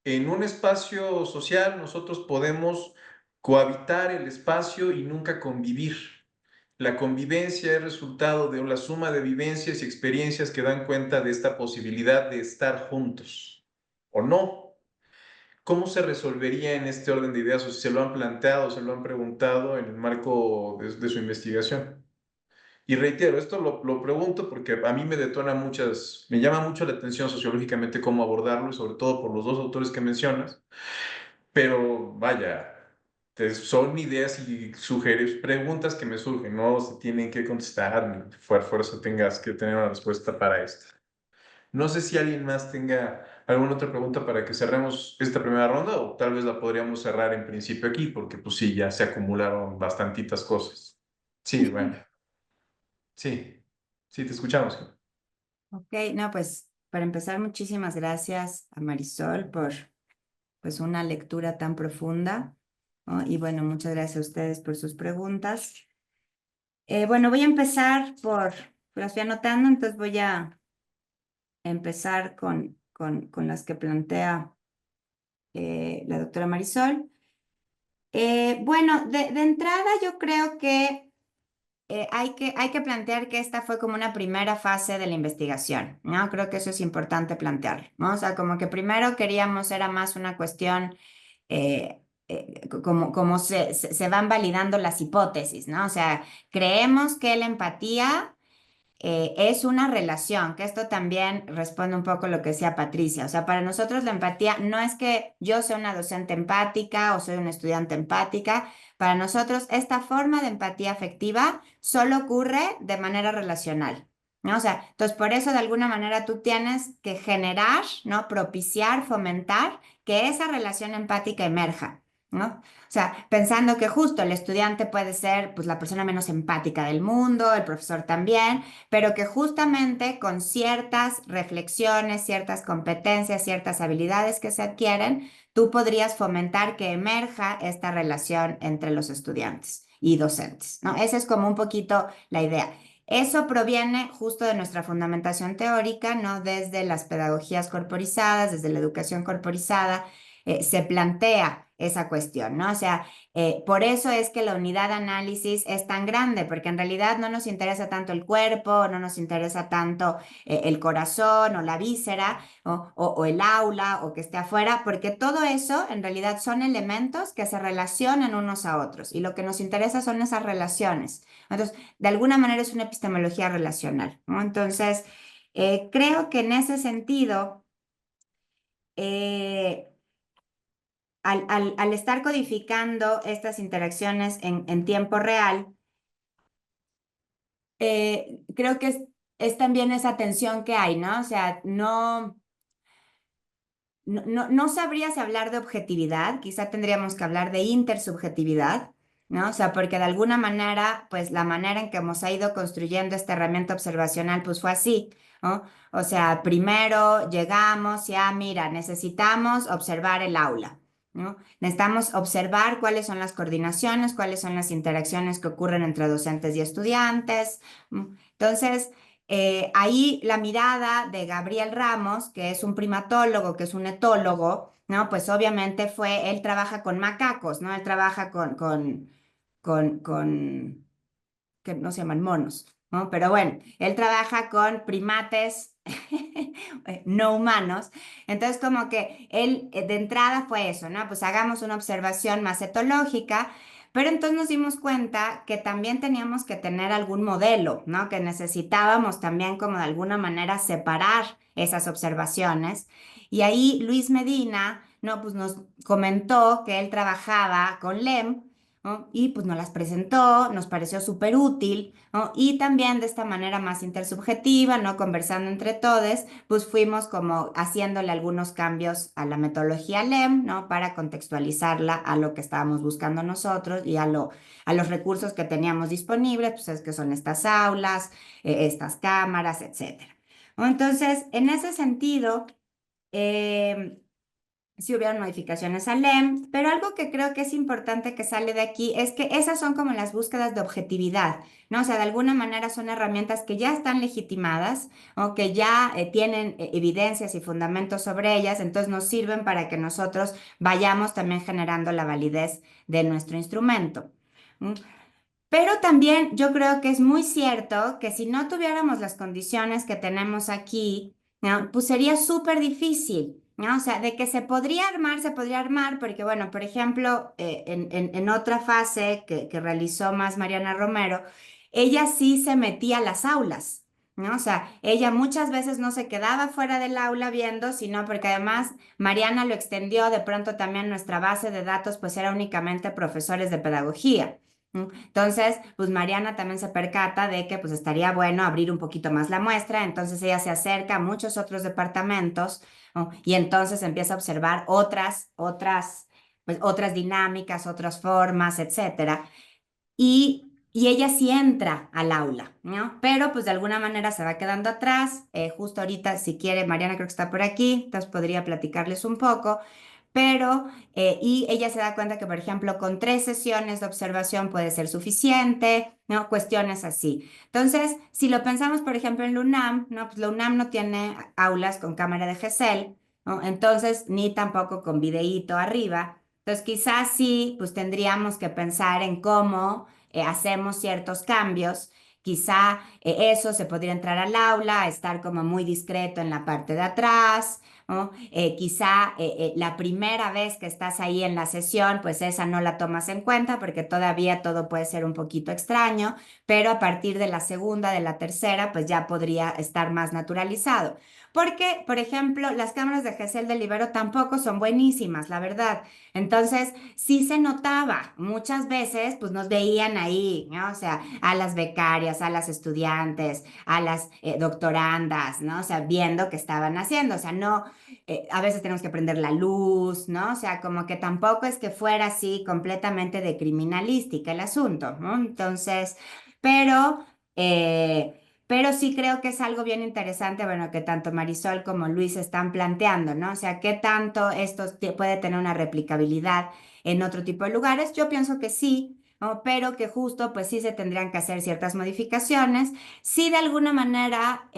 S1: En un espacio social nosotros podemos cohabitar el espacio y nunca convivir. La convivencia es resultado de la suma de vivencias y experiencias que dan cuenta de esta posibilidad de estar juntos. ¿O no? ¿Cómo se resolvería en este orden de ideas? O si se lo han planteado, se lo han preguntado en el marco de su investigación. Y reitero, esto lo pregunto porque a mí me llama mucho la atención sociológicamente cómo abordarlo, y sobre todo por los dos autores que mencionas, pero vaya, son ideas y preguntas que me surgen, no se tienen que contestar, ni fuerza tengas que tener una respuesta para esto. No sé si alguien más tenga alguna otra pregunta para que cerremos esta primera ronda o tal vez la podríamos cerrar en principio aquí porque pues sí, ya se acumularon bastantitas cosas. Sí, bueno, sí, sí, te escuchamos.
S2: Ok, no, pues para empezar, muchísimas gracias a Marisol por pues una lectura tan profunda, ¿no? Y bueno, muchas gracias a ustedes por sus preguntas. Bueno, voy a empezar las fui anotando, entonces voy a empezar con las que plantea la doctora Marisol. Bueno, de entrada yo creo que hay que plantear que esta fue como una primera fase de la investigación, ¿no? Creo que eso es importante plantearlo, ¿no? O sea, como que primero queríamos, era más una cuestión, como se van validando las hipótesis, ¿no? O sea, creemos que la empatía es una relación, que esto también responde un poco a lo que decía Patricia. O sea, para nosotros la empatía no es que yo sea una docente empática o soy una estudiante empática. Para nosotros esta forma de empatía afectiva solo ocurre de manera relacional, ¿no? O sea, entonces por eso de alguna manera tú tienes que generar, ¿no? Propiciar, fomentar que esa relación empática emerja, ¿no? O sea, pensando que justo el estudiante puede ser pues la persona menos empática del mundo, el profesor también, pero que justamente con ciertas reflexiones, ciertas competencias, ciertas habilidades que se adquieren, tú podrías fomentar que emerja esta relación entre los estudiantes y docentes, ¿no? Esa es como un poquito la idea. Eso proviene justo de nuestra fundamentación teórica, ¿no? Desde las pedagogías corporizadas, desde la educación corporizada, se plantea esa cuestión, ¿no? O sea, por eso es que la unidad de análisis es tan grande, porque en realidad no nos interesa tanto el cuerpo, no nos interesa tanto el corazón o la víscera o el aula o que esté afuera, porque todo eso en realidad son elementos que se relacionan unos a otros y lo que nos interesa son esas relaciones. Entonces, de alguna manera es una epistemología relacional, ¿no? Entonces, creo que en ese sentido, eh, al estar codificando estas interacciones en tiempo real, creo que es también esa tensión que hay, ¿no? O sea, no sabría si hablar de objetividad, quizá tendríamos que hablar de intersubjetividad, ¿no? O sea, porque de alguna manera, pues la manera en que hemos ido construyendo esta herramienta observacional, pues fue así, ¿no? O sea, primero llegamos y, mira, necesitamos observar el aula, ¿no? Necesitamos observar cuáles son las coordinaciones, cuáles son las interacciones que ocurren entre docentes y estudiantes. Entonces, ahí la mirada de Gabriel Ramos, que es un primatólogo, que es un etólogo, ¿no? Pues obviamente él trabaja con macacos, ¿no? Él trabaja con que no se llaman monos, ¿no? Pero bueno, él trabaja con primates no humanos. Entonces, como que él de entrada fue eso, ¿no? Pues hagamos una observación más etológica, pero entonces nos dimos cuenta que también teníamos que tener algún modelo, ¿no? Que necesitábamos también como de alguna manera separar esas observaciones. Y ahí Luis Medina, ¿no? Pues nos comentó que él trabajaba con LEM, ¿no? Y pues nos las presentó, nos pareció súper útil, ¿no? Y también de esta manera más intersubjetiva, ¿no? Conversando entre todos, pues fuimos como haciéndole algunos cambios a la metodología LEM, ¿no? Para contextualizarla a lo que estábamos buscando nosotros y a los recursos que teníamos disponibles, pues es que son estas aulas, estas cámaras, etcétera. ¿No? Entonces, en ese sentido, eh, sí hubieron modificaciones al LEM, pero algo que creo que es importante que sale de aquí es que esas son como las búsquedas de objetividad, ¿no? O sea, de alguna manera son herramientas que ya están legitimadas o que ya tienen evidencias y fundamentos sobre ellas, entonces nos sirven para que nosotros vayamos también generando la validez de nuestro instrumento. ¿Mm? Pero también yo creo que es muy cierto que si no tuviéramos las condiciones que tenemos aquí, ¿no? Pues sería súper difícil, ¿no? O sea, de que se podría armar, porque bueno, por ejemplo, en otra fase que realizó más Mariana Romero, ella sí se metía a las aulas, ¿no? O sea, ella muchas veces no se quedaba fuera del aula viendo, sino porque además Mariana lo extendió, de pronto también nuestra base de datos pues era únicamente profesores de pedagogía. Entonces, pues Mariana también se percata de que pues estaría bueno abrir un poquito más la muestra, entonces ella se acerca a muchos otros departamentos, ¿no? Y entonces empieza a observar pues, otras dinámicas, otras formas, etcétera. Y ella sí entra al aula, ¿no? Pero pues de alguna manera se va quedando atrás. Justo ahorita, si quiere, Mariana creo que está por aquí, entonces podría platicarles un poco. Pero, y ella se da cuenta que, por ejemplo, con 3 sesiones de observación puede ser suficiente, ¿no? Cuestiones así. Entonces, si lo pensamos, por ejemplo, en la UNAM, ¿no? Pues la UNAM no tiene aulas con cámara de GESEL, ¿no? Entonces, ni tampoco con videíto arriba. Entonces, quizás sí, pues tendríamos que pensar en cómo hacemos ciertos cambios. Quizá eso se podría entrar al aula, estar como muy discreto en la parte de atrás, ¿no? Quizá la primera vez que estás ahí en la sesión, pues esa no la tomas en cuenta porque todavía todo puede ser un poquito extraño, pero a partir de la segunda, de la tercera, pues ya podría estar más naturalizado. Porque, por ejemplo, las cámaras de GESEL del Ibero tampoco son buenísimas, la verdad. Entonces, sí se notaba, muchas veces pues nos veían ahí, ¿no? O sea, a las becarias, a las estudiantes, a las doctorandas, ¿no? O sea, viendo qué estaban haciendo, o sea, no, a veces tenemos que prender la luz, ¿no? O sea, como que tampoco es que fuera así completamente de criminalística el asunto, ¿no? Entonces, pero... eh, pero sí creo que es algo bien interesante, bueno, que tanto Marisol como Luis están planteando, ¿no? O sea, ¿qué tanto esto puede tener una replicabilidad en otro tipo de lugares? Yo pienso que sí, ¿no? Pero que justo pues sí se tendrían que hacer ciertas modificaciones. Sí, de alguna manera,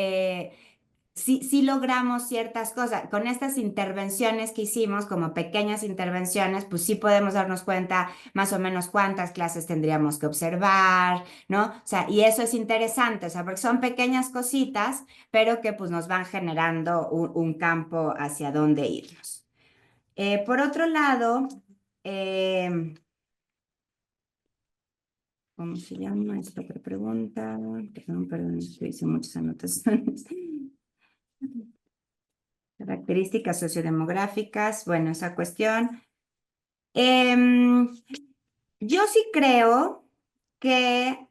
S2: sí logramos ciertas cosas. Con estas intervenciones que hicimos, como pequeñas intervenciones, pues sí podemos darnos cuenta más o menos cuántas clases tendríamos que observar, ¿no? O sea, y eso es interesante, o sea, porque son pequeñas cositas, pero que pues nos van generando un campo hacia dónde irnos. Por otro lado, ¿cómo se llama esta otra pregunta? Perdón, hice muchas anotaciones. Características sociodemográficas, bueno, esa cuestión. Yo sí creo que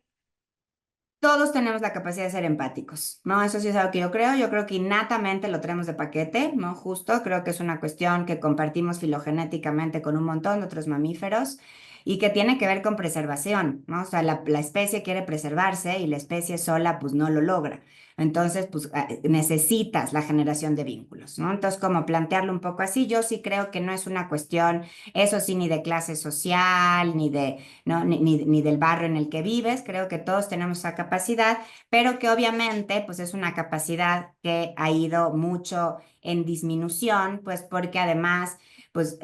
S2: todos tenemos la capacidad de ser empáticos, ¿no? Eso sí es algo que yo creo. Yo creo que innatamente lo tenemos de paquete, ¿no? Justo, creo que es una cuestión que compartimos filogenéticamente con un montón de otros mamíferos y que tiene que ver con preservación, ¿no? O sea, la especie quiere preservarse y la especie sola, pues, no lo logra. Entonces, pues, necesitas la generación de vínculos, ¿no? Entonces, como plantearlo un poco así, yo sí creo que no es una cuestión, eso sí, ni de clase social, ni de ¿no? Ni del barrio en el que vives, creo que todos tenemos esa capacidad, pero que obviamente pues es una capacidad que ha ido mucho en disminución, pues porque además pues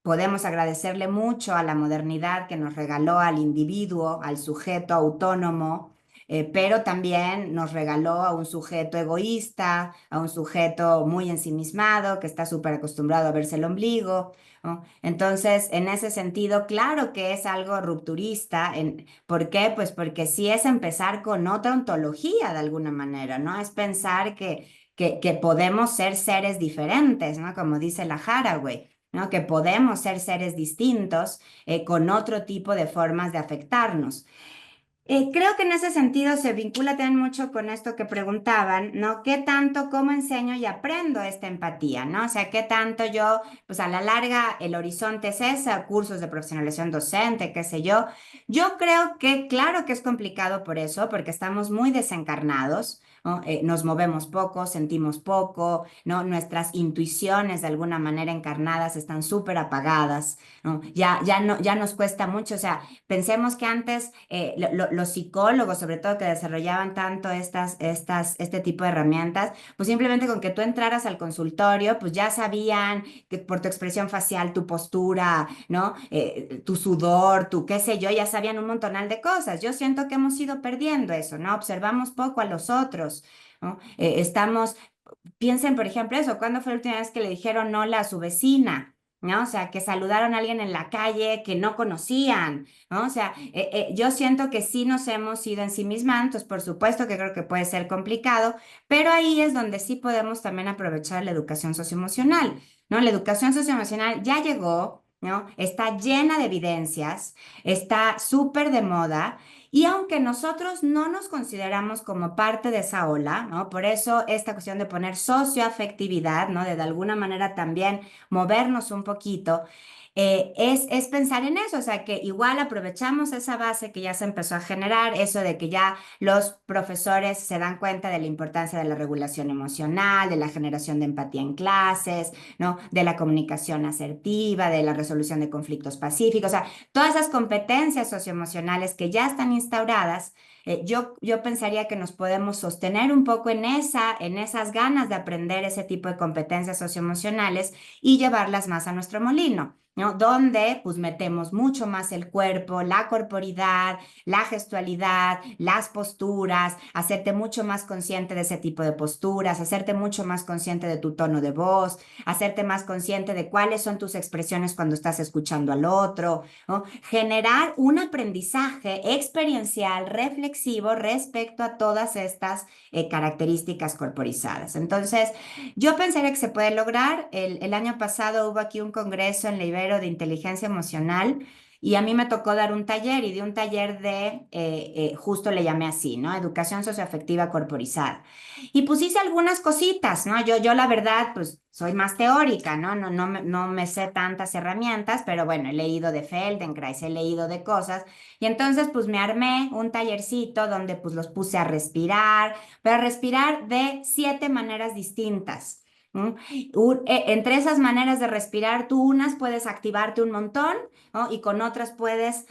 S2: podemos agradecerle mucho a la modernidad que nos regaló al individuo, al sujeto autónomo, pero también nos regaló a un sujeto egoísta, a un sujeto muy ensimismado, que está súper acostumbrado a verse el ombligo, ¿no? Entonces, en ese sentido, claro que es algo rupturista. ¿Por qué? Pues porque sí es empezar con otra ontología de alguna manera, ¿no? Es pensar que podemos ser seres diferentes, ¿no? Como dice la Haraway, ¿no? Que podemos ser seres distintos con otro tipo de formas de afectarnos. Creo que en ese sentido se vincula también mucho con esto que preguntaban, ¿no? ¿Qué tanto, cómo enseño y aprendo esta empatía, ¿no? O sea, ¿qué tanto yo, pues a la larga el horizonte es ese, cursos de profesionalización docente, qué sé yo? Yo creo que, claro que es complicado por eso, porque estamos muy desencarnados, ¿no? Nos movemos poco, sentimos poco, ¿no? Nuestras intuiciones de alguna manera encarnadas están súper apagadas, ¿no? Ya nos cuesta mucho, o sea, pensemos que antes los psicólogos, sobre todo que desarrollaban tanto este tipo de herramientas, pues simplemente con que tú entraras al consultorio, pues ya sabían que por tu expresión facial, tu postura, ¿no? Tu sudor, tu qué sé yo, ya sabían un montonal de cosas. Yo siento que hemos ido perdiendo eso, ¿no? Observamos poco a los otros, ¿no? Piensen, por ejemplo, eso, ¿cuándo fue la última vez que le dijeron hola a su vecina? ¿No? O sea, que saludaron a alguien en la calle que no conocían, ¿no? O sea, yo siento que sí nos hemos ido ensimismando, entonces por supuesto que creo que puede ser complicado, pero ahí es donde sí podemos también aprovechar la educación socioemocional, ¿no? La educación socioemocional ya llegó, ¿no? Está llena de evidencias, está súper de moda. Y aunque nosotros no nos consideramos como parte de esa ola, ¿no? Por eso esta cuestión de poner socioafectividad, ¿no? De alguna manera también movernos un poquito, es pensar en eso, o sea, que igual aprovechamos esa base que ya se empezó a generar, eso de que ya los profesores se dan cuenta de la importancia de la regulación emocional, de la generación de empatía en clases, ¿no? De la comunicación asertiva, de la resolución de conflictos pacíficos, o sea, todas esas competencias socioemocionales que ya están instauradas. Yo pensaría que nos podemos sostener un poco en esas ganas de aprender ese tipo de competencias socioemocionales y llevarlas más a nuestro molino, ¿no? Donde pues metemos mucho más el cuerpo, la corporidad, la gestualidad, las posturas, hacerte mucho más consciente de ese tipo de posturas, hacerte mucho más consciente de tu tono de voz, hacerte más consciente de cuáles son tus expresiones cuando estás escuchando al otro, ¿no? Generar un aprendizaje experiencial, reflexivo respecto a todas estas características corporizadas. Entonces, yo pensaría que se puede lograr. El año pasado hubo aquí un congreso en la Ibero de inteligencia emocional y a mí me tocó dar un taller y de un taller justo le llamé así, ¿no? Educación socioafectiva corporizada. Y pues hice algunas cositas, ¿no? Yo la verdad, pues soy más teórica, ¿no? No me sé tantas herramientas, pero bueno, he leído de Feldenkrais, he leído de cosas. Y entonces, pues me armé un tallercito donde pues los puse a respirar, pero a respirar de 7 maneras distintas. ¿no? Entre esas maneras de respirar, tú unas puedes activarte un montón, ¿no? Y con otras puedes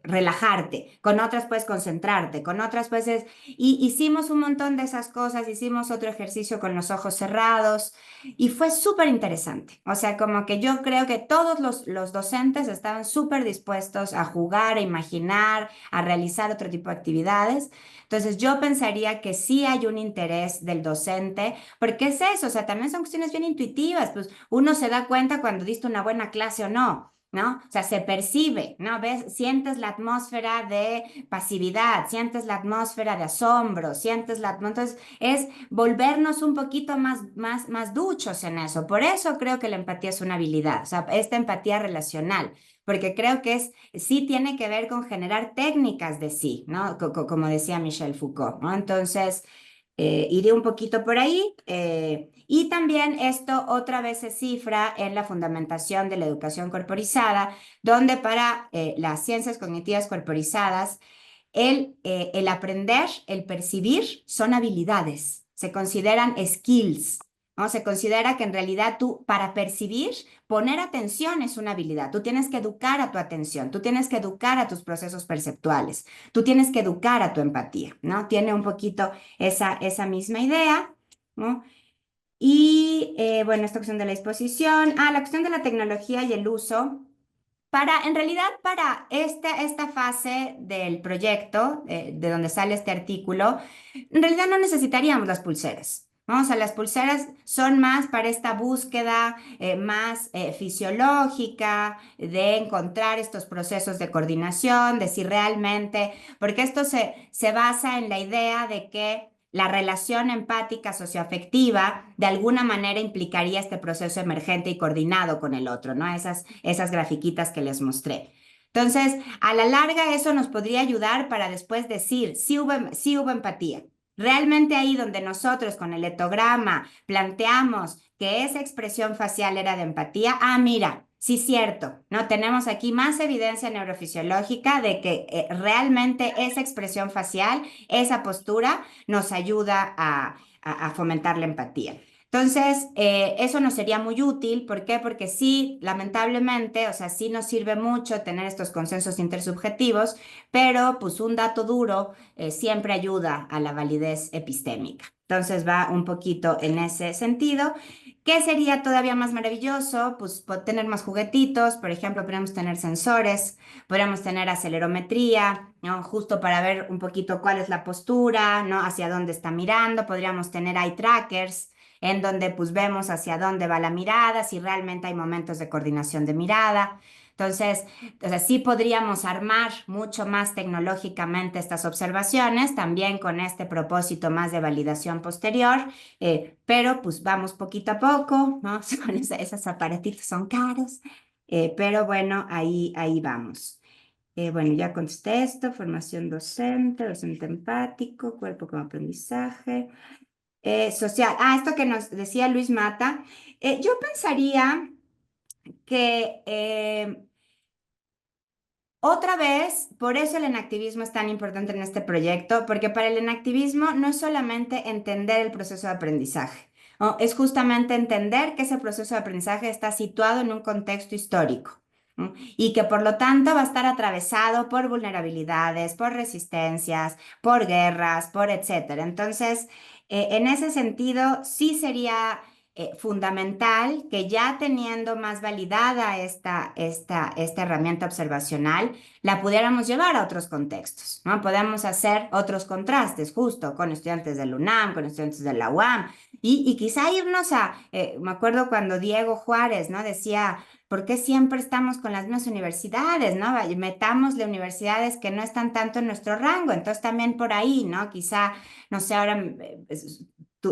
S2: relajarte, con otras puedes concentrarte, con otras puedes... Y hicimos un montón de esas cosas, hicimos otro ejercicio con los ojos cerrados y fue súper interesante. O sea, como que yo creo que todos los docentes estaban súper dispuestos a jugar, a imaginar, a realizar otro tipo de actividades. Entonces, yo pensaría que sí hay un interés del docente, porque es eso, o sea, también son cuestiones bien intuitivas, pues uno se da cuenta cuando diste una buena clase o no. ¿No? O sea, se percibe, ¿no? ¿Ves? Sientes la atmósfera de pasividad, sientes la atmósfera de asombro, sientes la atmósfera... Entonces, es volvernos un poquito más duchos en eso. Por eso creo que la empatía es una habilidad, o sea, esta empatía relacional, porque creo que sí tiene que ver con generar técnicas de sí, ¿no? Como decía Michel Foucault, ¿no? Entonces, iré un poquito por ahí. Y también esto otra vez se cifra en la fundamentación de la educación corporizada, donde para las ciencias cognitivas corporizadas, el aprender, el percibir son habilidades, se consideran skills, ¿no? Se considera que en realidad tú, para percibir, poner atención es una habilidad. Tú tienes que educar a tu atención, tú tienes que educar a tus procesos perceptuales, tú tienes que educar a tu empatía, ¿no? Tiene un poquito esa misma idea, ¿no? Y bueno, esta cuestión de la disposición, la cuestión de la tecnología y el uso. En realidad, para esta fase del proyecto, de donde sale este artículo, en realidad no necesitaríamos las pulseras, ¿no? O sea, las pulseras son más para esta búsqueda más fisiológica, de encontrar estos procesos de coordinación, de si realmente, porque esto se basa en la idea de que la relación empática socioafectiva de alguna manera implicaría este proceso emergente y coordinado con el otro, ¿no? Esas grafiquitas que les mostré. Entonces, a la larga eso nos podría ayudar para después decir, sí hubo empatía. Realmente ahí donde nosotros con el etograma planteamos que esa expresión facial era de empatía, mira, sí, cierto, ¿no? Tenemos aquí más evidencia neurofisiológica de que realmente esa expresión facial, esa postura, nos ayuda a fomentar la empatía. Entonces, eso nos sería muy útil. ¿Por qué? Porque sí, lamentablemente, o sea, sí nos sirve mucho tener estos consensos intersubjetivos, pero pues un dato duro siempre ayuda a la validez epistémica. Entonces va un poquito en ese sentido. ¿Qué sería todavía más maravilloso? Pues tener más juguetitos, por ejemplo, podríamos tener sensores, podríamos tener acelerometría, ¿no? Justo para ver un poquito cuál es la postura, ¿no? Hacia dónde está mirando, podríamos tener eye trackers, en donde pues vemos hacia dónde va la mirada, si realmente hay momentos de coordinación de mirada. Entonces, o sea, sí podríamos armar mucho más tecnológicamente estas observaciones, también con este propósito más de validación posterior, pero pues vamos poquito a poco, ¿no? Esos aparatitos son caros, pero bueno, ahí vamos. Bueno, ya contesté esto, formación docente empático, cuerpo como aprendizaje, social. Esto que nos decía Luis Mata, yo pensaría que otra vez, por eso el enactivismo es tan importante en este proyecto, porque para el enactivismo no es solamente entender el proceso de aprendizaje, ¿no? Es justamente entender que ese proceso de aprendizaje está situado en un contexto histórico, ¿no? Y que por lo tanto va a estar atravesado por vulnerabilidades, por resistencias, por guerras, por etcétera. Entonces, en ese sentido, sí sería fundamental que ya teniendo más validada esta herramienta observacional, la pudiéramos llevar a otros contextos, ¿no? Podemos hacer otros contrastes justo con estudiantes del UNAM, con estudiantes de la UAM, y quizá irnos me acuerdo cuando Diego Juárez, ¿no? Decía, ¿por qué siempre estamos con las mismas universidades, ¿no? Metámosle universidades que no están tanto en nuestro rango, entonces también por ahí, ¿no? Quizá, no sé, ahora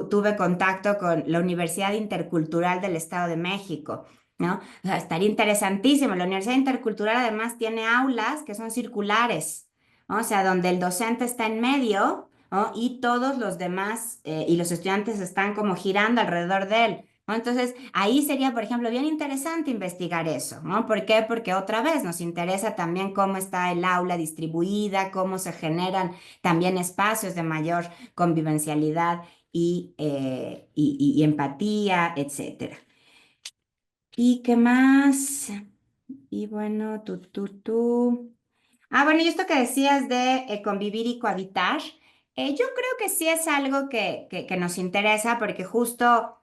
S2: tuve contacto con la Universidad Intercultural del Estado de México, ¿no? O sea, estaría interesantísimo. La Universidad Intercultural además tiene aulas que son circulares, ¿no? O sea, donde el docente está en medio, ¿no? Y todos los demás y los estudiantes están como girando alrededor de él, ¿no? Entonces, ahí sería, por ejemplo, bien interesante investigar eso, ¿no? ¿Por qué? Porque otra vez nos interesa también cómo está el aula distribuida, cómo se generan también espacios de mayor convivencialidad y empatía, etcétera. ¿Y qué más? Y bueno, tú. Ah, bueno, y esto que decías de convivir y cohabitar, yo creo que sí es algo que nos interesa porque justo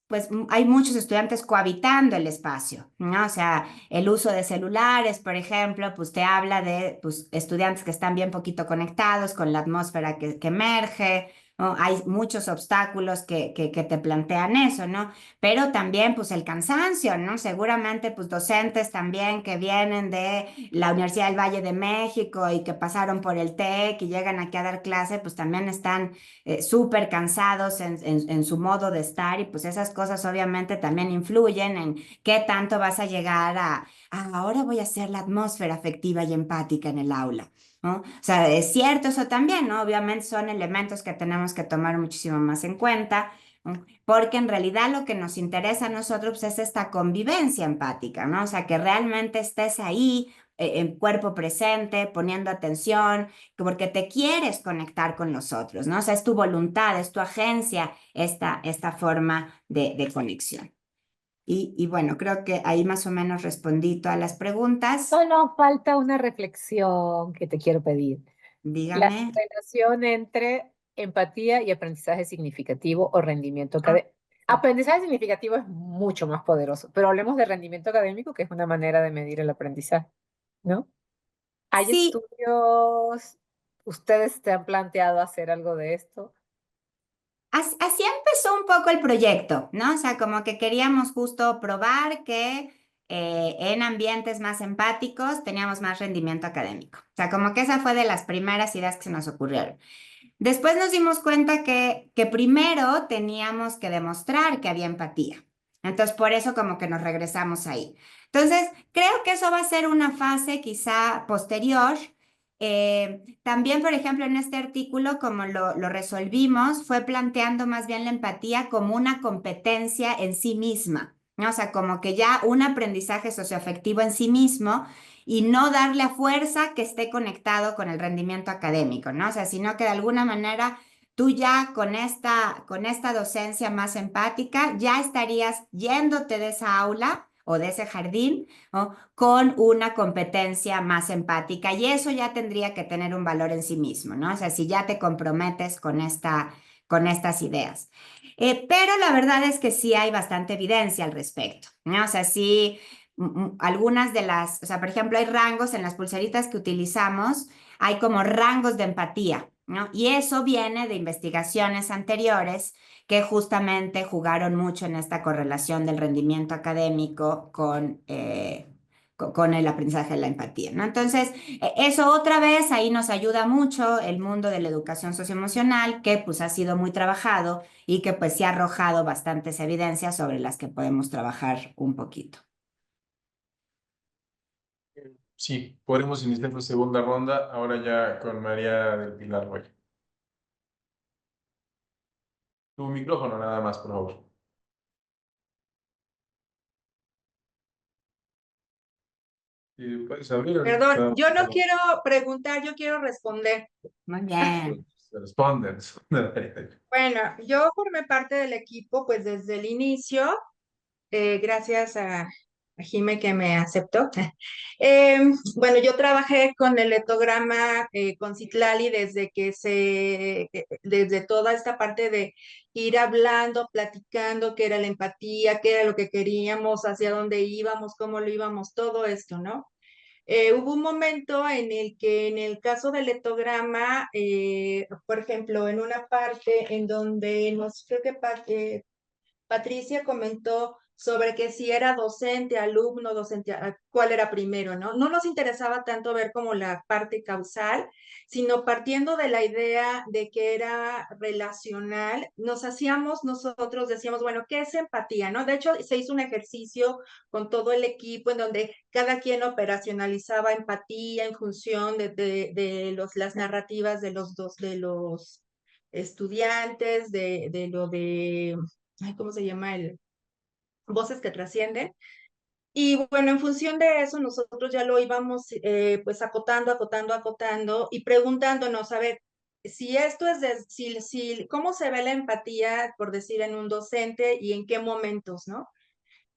S2: pues hay muchos estudiantes cohabitando el espacio, ¿no? O sea, el uso de celulares, por ejemplo, pues te habla de pues, estudiantes que están bien poquito conectados con la atmósfera que emerge, ¿no? Hay muchos obstáculos que te plantean eso, ¿no? Pero también pues el cansancio, ¿no? Seguramente pues docentes también que vienen de la Universidad del Valle de México y que pasaron por el TEC y llegan aquí a dar clase, pues también están súper cansados en su modo de estar y pues esas cosas obviamente también influyen en qué tanto vas a llegar ahora voy a hacer la atmósfera afectiva y empática en el aula, ¿no? O sea, es cierto eso también, ¿no? Obviamente son elementos que tenemos que tomar muchísimo más en cuenta, ¿no? Porque en realidad lo que nos interesa a nosotros pues, es esta convivencia empática, ¿no? O sea, que realmente estés ahí en cuerpo presente, poniendo atención, porque te quieres conectar con los otros, ¿no? O sea, es tu voluntad, es tu agencia, esta forma de conexión. Y bueno, creo que ahí más o menos respondí todas las preguntas.
S4: Solo falta una reflexión que te quiero pedir. La
S2: Dígame.
S4: relación entre empatía y aprendizaje significativo o rendimiento
S2: Ah,
S4: académico. Aprendizaje significativo es mucho más poderoso, pero hablemos de rendimiento académico, que es una manera de medir el aprendizaje, ¿no? ¿Hay
S2: sí,
S4: estudios? ¿Ustedes te han planteado hacer algo de esto?
S2: así empezó un poco el proyecto, ¿no? O sea, como que queríamos justo probar que en ambientes más empáticos teníamos más rendimiento académico. O sea, como que esa fue de las primeras ideas que se nos ocurrieron. Después nos dimos cuenta que primero teníamos que demostrar que había empatía. Entonces, por eso como que nos regresamos ahí. Entonces, creo que eso va a ser una fase quizá posterior. También, por ejemplo, en este artículo, como lo resolvimos, fue planteando más bien la empatía como una competencia en sí misma, ¿no? O sea, como que ya un aprendizaje socioafectivo en sí mismo y no darle a fuerza que esté conectado con el rendimiento académico, ¿no? O sea, sino que de alguna manera tú ya con esta docencia más empática ya estarías yéndote de esa aula o de ese jardín, ¿no? Con una competencia más empática y eso ya tendría que tener un valor en sí mismo, ¿no? O sea, si ya te comprometes con estas ideas. Pero la verdad es que sí hay bastante evidencia al respecto, ¿no? O sea, sí, algunas de las, o sea, por ejemplo, hay rangos en las pulseritas que utilizamos, hay como rangos de empatía, ¿no? Y eso viene de investigaciones anteriores que justamente jugaron mucho en esta correlación del rendimiento académico con el aprendizaje de la empatía, ¿no? Entonces, eso otra vez ahí nos ayuda mucho el mundo de la educación socioemocional, que pues ha sido muy trabajado y que pues sí ha arrojado bastantes evidencias sobre las que podemos trabajar un poquito.
S1: Sí, podremos iniciar la segunda ronda, ahora ya con María del Pilar Roy. Tu micrófono nada más, por favor. Y puedes abrir
S6: Perdón, yo no quiero preguntar, yo quiero responder.
S2: Muy bien.
S1: Se responden.
S6: Bueno, yo formé parte del equipo pues desde el inicio, gracias a Jime que me aceptó. Bueno, yo trabajé con el etograma con Citlali desde toda esta parte de ir hablando, platicando qué era la empatía, qué era lo que queríamos, hacia dónde íbamos, cómo lo íbamos, todo esto, ¿no? Hubo un momento en el que en el caso del etograma, por ejemplo, en una parte en donde creo que Patricia comentó sobre que si era docente, alumno, docente, cuál era primero, ¿no? No nos interesaba tanto ver como la parte causal, sino partiendo de la idea de que era relacional, nosotros decíamos, bueno, ¿qué es empatía, no? De hecho, se hizo un ejercicio con todo el equipo en donde cada quien operacionalizaba empatía en función de las narrativas de los estudiantes, de lo de ay, ¿cómo se llama? Voces que trascienden. Y bueno, en función de eso, nosotros ya lo íbamos pues acotando y preguntándonos, a ver, si esto es, cómo se ve la empatía, por decir, en un docente y en qué momentos, ¿no?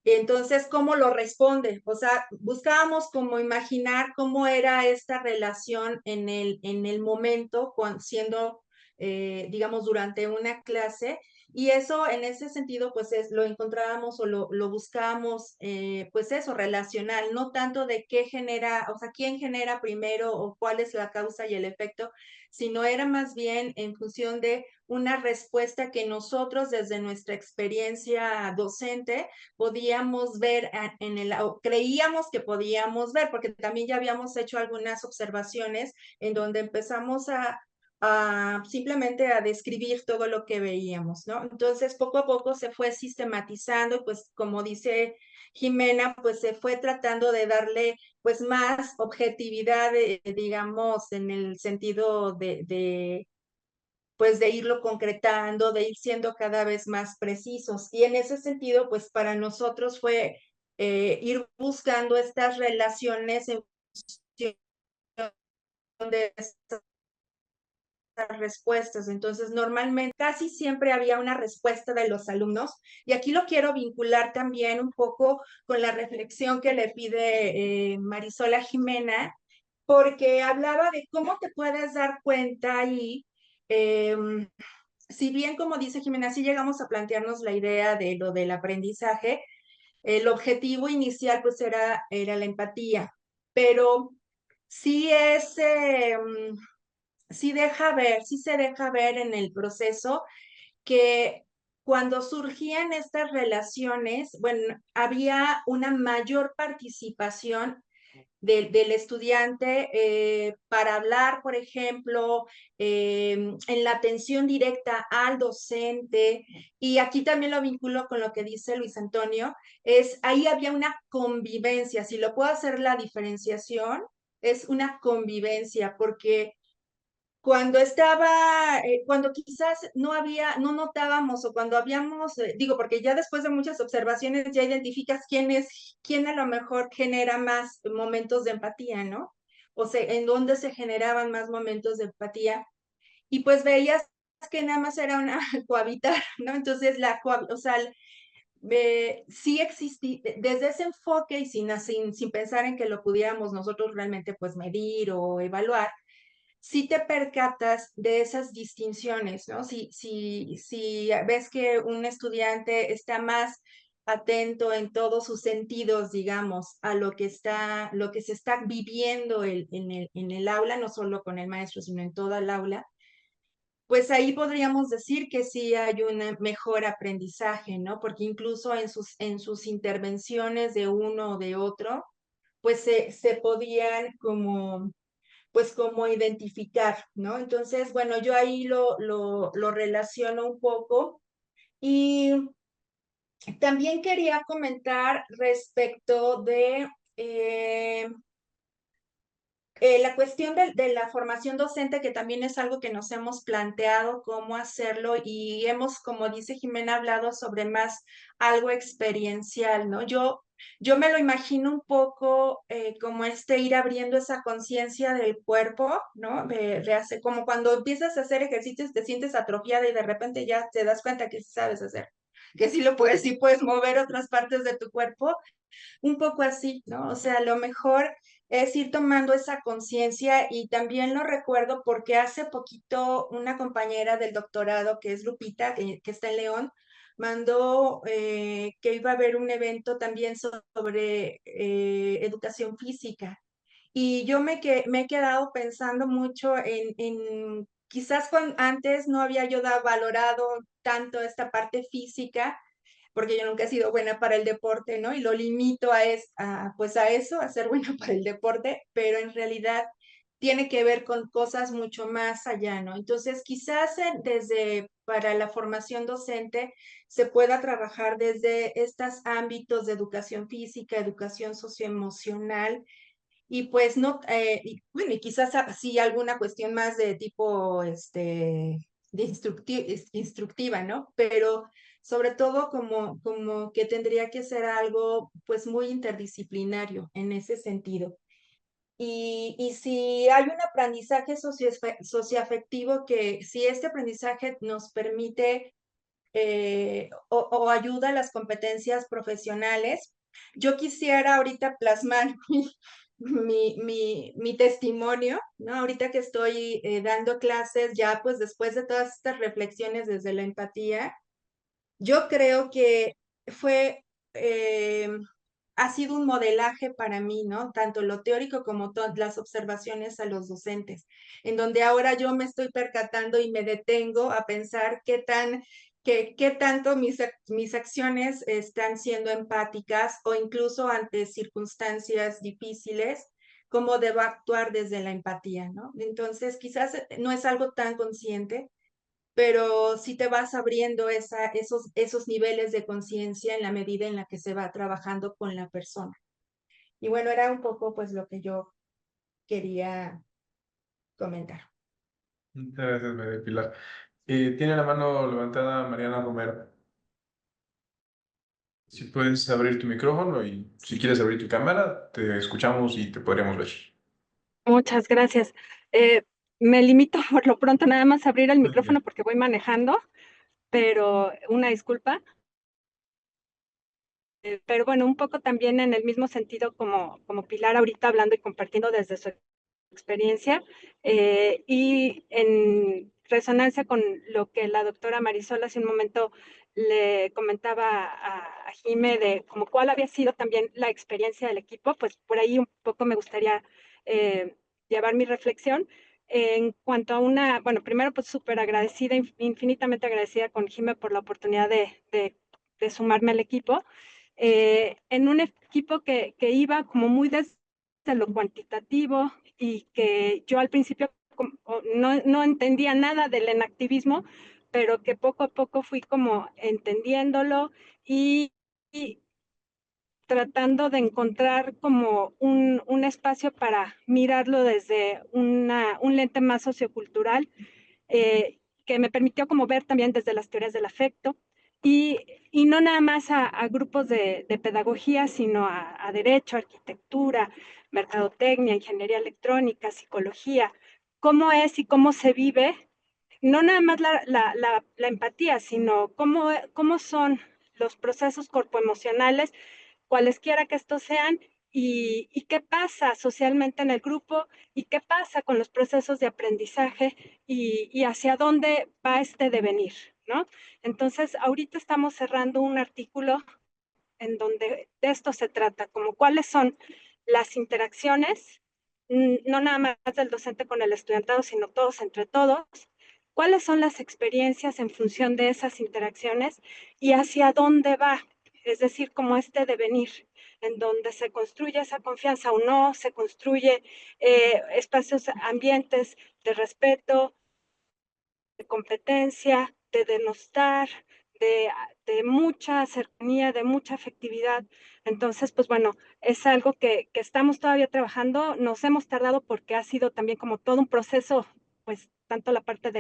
S6: Entonces, ¿cómo lo responde? O sea, buscábamos como imaginar cómo era esta relación en el momento, siendo, digamos, durante una clase. Y eso, en ese sentido, pues lo encontrábamos o lo buscábamos, pues eso, relacional, no tanto de qué genera, o sea, quién genera primero o cuál es la causa y el efecto, sino era más bien en función de una respuesta que nosotros desde nuestra experiencia docente podíamos ver o creíamos que podíamos ver, porque también ya habíamos hecho algunas observaciones en donde empezamos a simplemente a describir todo lo que veíamos, ¿no? Entonces, poco a poco se fue sistematizando y pues como dice Jimena, pues se fue tratando de darle pues más objetividad, digamos, en el sentido pues de irlo concretando, de ir siendo cada vez más precisos. Y en ese sentido, pues para nosotros fue ir buscando estas relaciones en función de estas respuestas. Entonces, normalmente, casi siempre había una respuesta de los alumnos. Y aquí lo quiero vincular también un poco con la reflexión que le pide Marisola Jimena, porque hablaba de cómo te puedes dar cuenta y si bien, como dice Jimena, sí llegamos a plantearnos la idea de lo del aprendizaje, el objetivo inicial pues era la empatía, pero sí sí deja ver, sí se deja ver en el proceso que cuando surgían estas relaciones, bueno, había una mayor participación del estudiante para hablar, por ejemplo, en la atención directa al docente. Y aquí también lo vinculo con lo que dice Luis Antonio, ahí había una convivencia, si lo puedo hacer la diferenciación, es una convivencia, porque cuando quizás no notábamos o cuando habíamos, digo, porque ya después de muchas observaciones ya identificas quién a lo mejor genera más momentos de empatía, ¿no? O sea, en dónde se generaban más momentos de empatía. Y pues veías que nada más era una cohabitar, ¿no? Entonces, o sea, sí existía, desde ese enfoque y sin pensar en que lo pudiéramos nosotros realmente pues medir o evaluar, si te percatas de esas distinciones, ¿no? Si ves que un estudiante está más atento en todos sus sentidos, digamos, a lo que se está viviendo en el aula, no solo con el maestro, sino en toda el aula, pues ahí podríamos decir que sí hay un mejor aprendizaje, ¿no? Porque incluso en sus intervenciones de uno o de otro, pues se podían pues como identificar, ¿no? Entonces, bueno, yo ahí lo relaciono un poco. Y también quería comentar respecto de la cuestión de la formación docente, que también es algo que nos hemos planteado cómo hacerlo y hemos, como dice Jimena, hablado sobre más algo experiencial, ¿no? Yo me lo imagino un poco como ir abriendo esa conciencia del cuerpo, ¿no? Como cuando empiezas a hacer ejercicios, te sientes atrofiada y de repente ya te das cuenta que sí sabes hacer, que sí puedes mover otras partes de tu cuerpo, un poco así, ¿no? O sea, a lo mejor es ir tomando esa conciencia y también lo recuerdo porque hace poquito una compañera del doctorado, que es Lupita, que está en León, mandó que iba a haber un evento también sobre educación física. Y yo me he quedado pensando mucho quizás antes no había yo valorado tanto esta parte física, porque yo nunca he sido buena para el deporte, ¿no? Y lo limito pues a eso, a ser buena para el deporte, pero en realidad tiene que ver con cosas mucho más allá, ¿no? Entonces, quizás para la formación docente se pueda trabajar desde estos ámbitos de educación física, educación socioemocional, y pues no, bueno, y quizás sí alguna cuestión más de tipo, instructiva, ¿no? Pero sobre todo como que tendría que ser algo pues muy interdisciplinario en ese sentido. Y si hay un aprendizaje socioafectivo, que si este aprendizaje nos permite o ayuda a las competencias profesionales, yo quisiera ahorita plasmar mi testimonio, ¿no? Ahorita que estoy dando clases, ya pues después de todas estas reflexiones desde la empatía, yo creo que fue, ha sido un modelaje para mí, ¿no? Tanto lo teórico como todas las observaciones a los docentes, en donde ahora yo me estoy percatando y me detengo a pensar qué tanto mis acciones están siendo empáticas, o incluso ante circunstancias difíciles, cómo debo actuar desde la empatía, ¿no? Entonces, quizás no es algo tan consciente, pero sí te vas abriendo esos niveles de conciencia en la medida en la que se va trabajando con la persona. Y bueno, era un poco pues lo que yo quería comentar.
S1: Muchas gracias, María Pilar. Tiene la mano levantada Mariana Romero. Si puedes abrir tu micrófono y si quieres abrir tu cámara, te escuchamos y te podríamos ver.
S7: Muchas gracias. Me limito por lo pronto nada más a abrir el
S1: Muy
S7: micrófono
S1: bien.
S7: porque voy manejando, pero una disculpa. Pero bueno, un poco también en el mismo sentido como Pilar ahorita hablando y compartiendo desde su experiencia, y en resonancia con lo que la doctora Marisol hace un momento le comentaba a Jime de como cuál había sido también la experiencia del equipo, pues por ahí un poco me gustaría llevar mi reflexión en cuanto a bueno, primero pues súper agradecida, infinitamente agradecida con Jime por la oportunidad de sumarme al equipo, en un equipo que iba como muy desde lo cuantitativo y que yo al principio no entendía nada del enactivismo, pero que poco a poco fui como entendiéndolo y tratando de encontrar como un espacio para mirarlo desde un lente más sociocultural, que me permitió como ver también desde las teorías del afecto y no nada más a grupos de pedagogía, sino a derecho, arquitectura, mercadotecnia, ingeniería electrónica, psicología, cómo es y cómo se vive, no nada más la empatía, sino cómo son los procesos corpoemocionales, cualesquiera que estos sean, y qué pasa socialmente en el grupo y qué pasa con los procesos de aprendizaje y hacia dónde va este devenir, ¿no? Entonces, ahorita estamos cerrando un artículo en donde de esto se trata, como cuáles son las interacciones, no nada más del docente con el estudiantado, sino todos entre todos, cuáles son las experiencias en función de esas interacciones y hacia dónde va, es decir, como este devenir, en donde se construye esa confianza o no, se construye espacios, ambientes de respeto, de competencia, de denostar, de mucha cercanía, de mucha afectividad. Entonces, pues bueno, es algo que estamos todavía trabajando. Nos hemos tardado porque ha sido también como todo un proceso, pues tanto la parte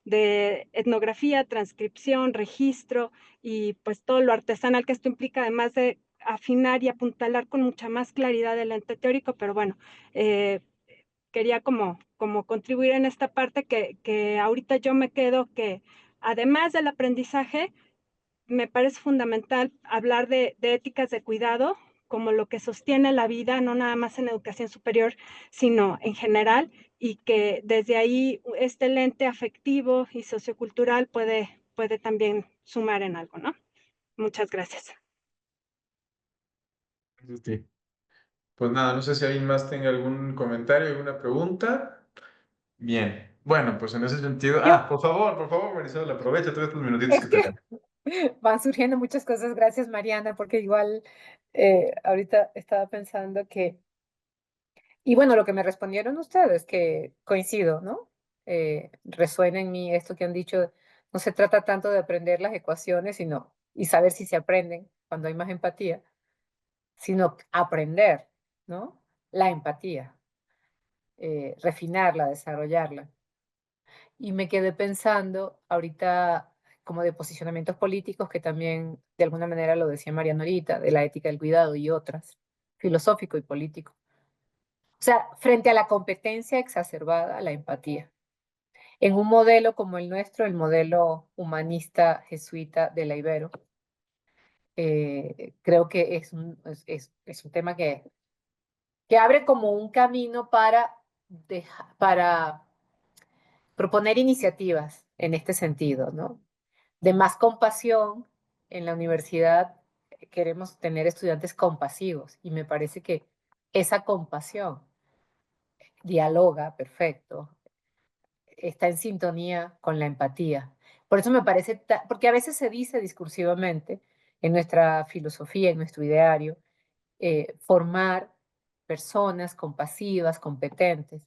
S7: de etnografía, transcripción, registro y pues todo lo artesanal que esto implica, además de afinar y apuntalar con mucha más claridad el ente teórico, pero bueno, quería como contribuir en esta parte que ahorita yo me quedo que además del aprendizaje, me parece fundamental hablar de éticas de cuidado como lo que sostiene la vida, no nada más en educación superior, sino en general, y que desde ahí este lente afectivo y sociocultural puede también sumar en algo, ¿no? Muchas gracias.
S1: Sí. Pues nada, no sé si alguien más tenga algún comentario, alguna pregunta. Bien. Bueno, pues en ese sentido.
S4: Yo,
S1: Por favor, Marisol, aprovecha todos estos minutitos
S4: es
S1: que te
S4: que
S1: dan.
S4: van surgiendo muchas cosas, gracias Mariana, porque igual ahorita estaba pensando que, y bueno, lo que me respondieron ustedes, que coincido, ¿no? Resuena en mí esto que han dicho, no se trata tanto de aprender las ecuaciones, sino, y saber si se aprenden cuando hay más empatía, sino aprender, ¿no? La empatía, refinarla, desarrollarla. Y me quedé pensando ahorita como de posicionamientos políticos que también de alguna manera lo decía Mariana ahorita, de la ética del cuidado y otras, filosófico y político. O sea, frente a la competencia exacerbada, la empatía. En un modelo como el nuestro, el modelo humanista jesuita de la Ibero, creo que es un tema que abre como un camino para proponer iniciativas en este sentido, ¿no? De más compasión. En la universidad queremos tener estudiantes compasivos y me parece que esa compasión dialoga perfecto, está en sintonía con la empatía. Por eso me parece, porque a veces se dice discursivamente en nuestra filosofía, en nuestro ideario, formar personas compasivas, competentes.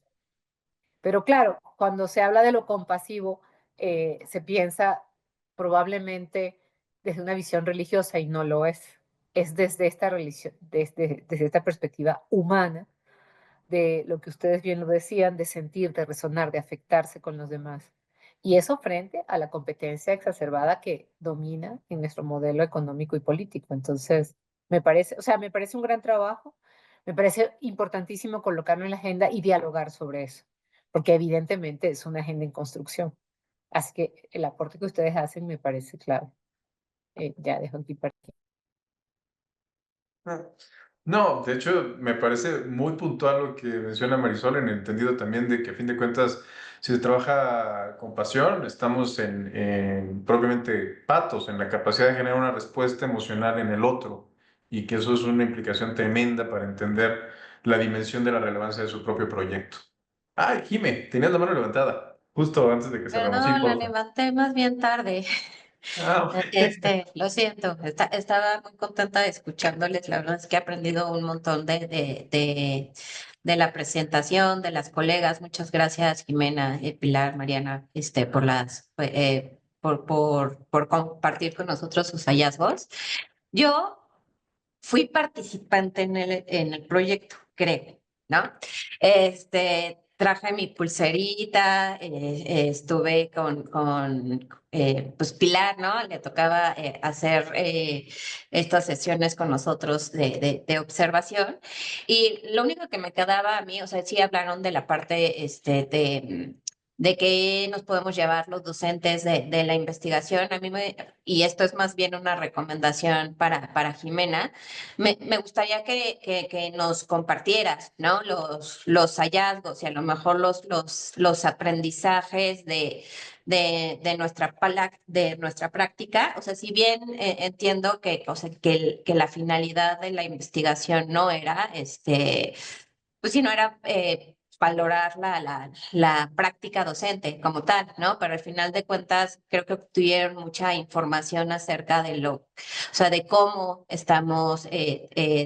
S4: Pero claro, cuando se habla de lo compasivo, se piensa probablemente desde una visión religiosa y no lo es. Es desde esta religión, desde esta perspectiva humana, de lo que ustedes bien lo decían, de sentir, de resonar, de afectarse con los demás. Y eso frente a la competencia exacerbada que domina en nuestro modelo económico y político. Entonces, me parece un gran trabajo, me parece importantísimo colocarlo en la agenda y dialogar sobre eso, porque evidentemente es una agenda en construcción. Así que el aporte que ustedes hacen me parece clave. Ya dejo aquí para ti.
S1: No, de hecho, me parece muy puntual lo que menciona Marisol, en el entendido también de que a fin de cuentas, si se trabaja con pasión, estamos en propiamente patos, en la capacidad de generar una respuesta emocional en el otro, y que eso es una implicación tremenda para entender la dimensión de la relevancia de su propio proyecto. Ay, Jime, tenías la mano levantada, justo antes de que cerramos. Sí,
S8: Perdón, la
S1: porfa.
S8: levanté más bien tarde.
S1: Ah, ok.
S8: Lo siento, estaba muy contenta de escuchándoles. La verdad es que he aprendido un montón de la presentación, de las colegas. Muchas gracias, Jimena, Pilar, Mariana, por compartir con nosotros sus hallazgos. Yo fui participante en el proyecto, creo, ¿no? Traje mi pulserita, estuve con pues Pilar, ¿no? Le tocaba hacer estas sesiones con nosotros de observación. Y lo único que me quedaba a mí, o sea, sí hablaron de la parte de que nos podemos llevar los docentes de la investigación. Y esto es más bien una recomendación para Jimena. Me gustaría que nos compartieras, ¿no? Los hallazgos y a lo mejor los aprendizajes de nuestra práctica. O sea, si bien entiendo o sea, que la finalidad de la investigación no era, pues sí, no era valorar la práctica docente como tal, ¿no? Pero al final de cuentas creo que obtuvieron mucha información acerca o sea, de cómo estamos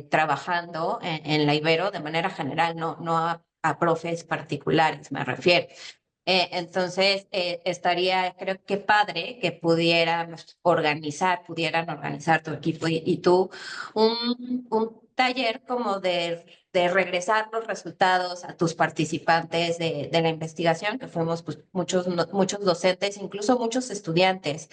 S8: trabajando en la Ibero de manera general, no a profes particulares, me refiero. Entonces, estaría, creo que padre que pudieran organizar tu equipo y tú un taller como de regresar los resultados a tus participantes de la investigación, que fuimos pues, muchos docentes, incluso muchos estudiantes.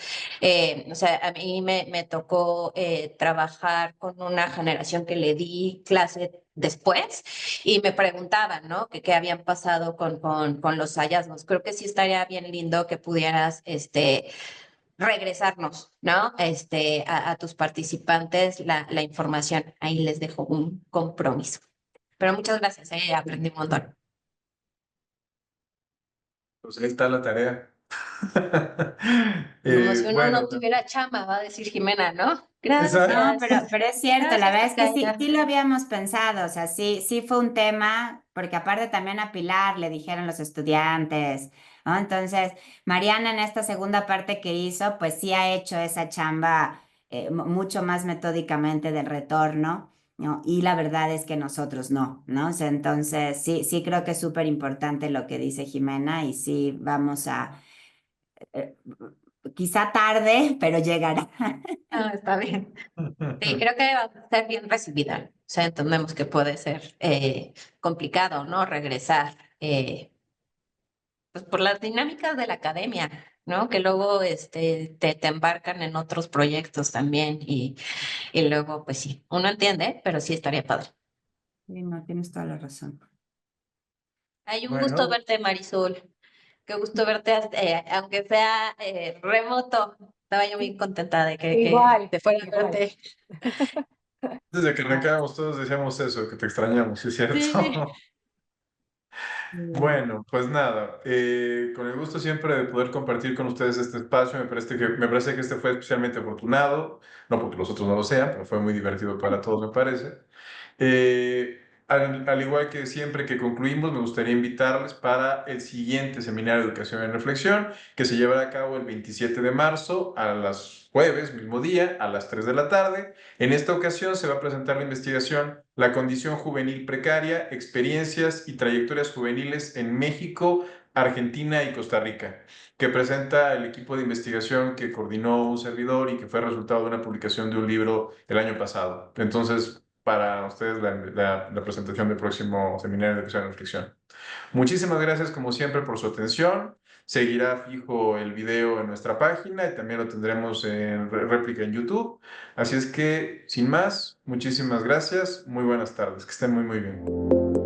S8: O sea, a mí me tocó trabajar con una generación que le di clase después y me preguntaban, ¿no? Que qué habían pasado con los hallazgos. Creo que sí estaría bien lindo que pudieras, regresarnos, ¿no? A tus participantes la información. Ahí les dejo un compromiso. Pero muchas gracias, aprendí un montón.
S1: Pues ahí está la tarea.
S8: Como si uno no
S1: Bueno,
S8: tuviera chamba, va a decir Jimena, ¿no?
S1: exacto.
S2: No,
S8: Gracias.
S2: pero es cierto, la
S8: Gracias,
S2: verdad es que sí,
S8: Tocaya.
S2: sí lo habíamos pensado, o sea, sí fue un tema, porque aparte también a Pilar le dijeron los estudiantes, ¿no? Entonces, Mariana en esta segunda parte que hizo, pues sí ha hecho esa chamba mucho más metódicamente del retorno, ¿no? Y la verdad es que nosotros no, o sea, entonces sí creo que es súper importante lo que dice Jimena y sí vamos eh, quizá tarde, pero llegará.
S8: Ah, está bien. Sí, creo que va a ser bien recibida. O sea, entendemos que puede ser complicado, ¿no? Regresar, pues por las dinámicas de la academia, ¿no? Que luego te embarcan en otros proyectos también y luego, pues sí, uno entiende, pero sí estaría padre.
S2: Sí, no, tienes toda la razón.
S8: Hay un gusto
S1: Bueno,
S8: verte, Marisol. Qué gusto verte, aunque sea remoto. Estaba yo muy contenta de que
S4: Igual,
S8: te fuera a
S4: igual.
S8: verte.
S1: desde que arrancábamos todos decíamos eso, que te extrañamos, ¿sí es cierto?
S8: Sí.
S1: Bueno, pues nada, con el gusto siempre de poder compartir con ustedes este espacio, me parece que este fue especialmente afortunado, no porque los otros no lo sean, pero fue muy divertido para todos, me parece. Al igual que siempre que concluimos, me gustaría invitarles para el siguiente seminario de Educación en Reflexión, que se llevará a cabo el 27 de marzo, a las jueves, mismo día, a las 3 de la tarde. En esta ocasión se va a presentar la investigación La condición juvenil precaria, experiencias y trayectorias juveniles en México, Argentina y Costa Rica, que presenta el equipo de investigación que coordinó un servidor y que fue resultado de una publicación de un libro el año pasado. Entonces, para ustedes la presentación del próximo seminario de educación y reflexión. Muchísimas gracias como siempre por su atención. Seguirá fijo el video en nuestra página y también lo tendremos en réplica en YouTube. Así es que, sin más, muchísimas gracias. Muy buenas tardes. Que estén muy, muy bien.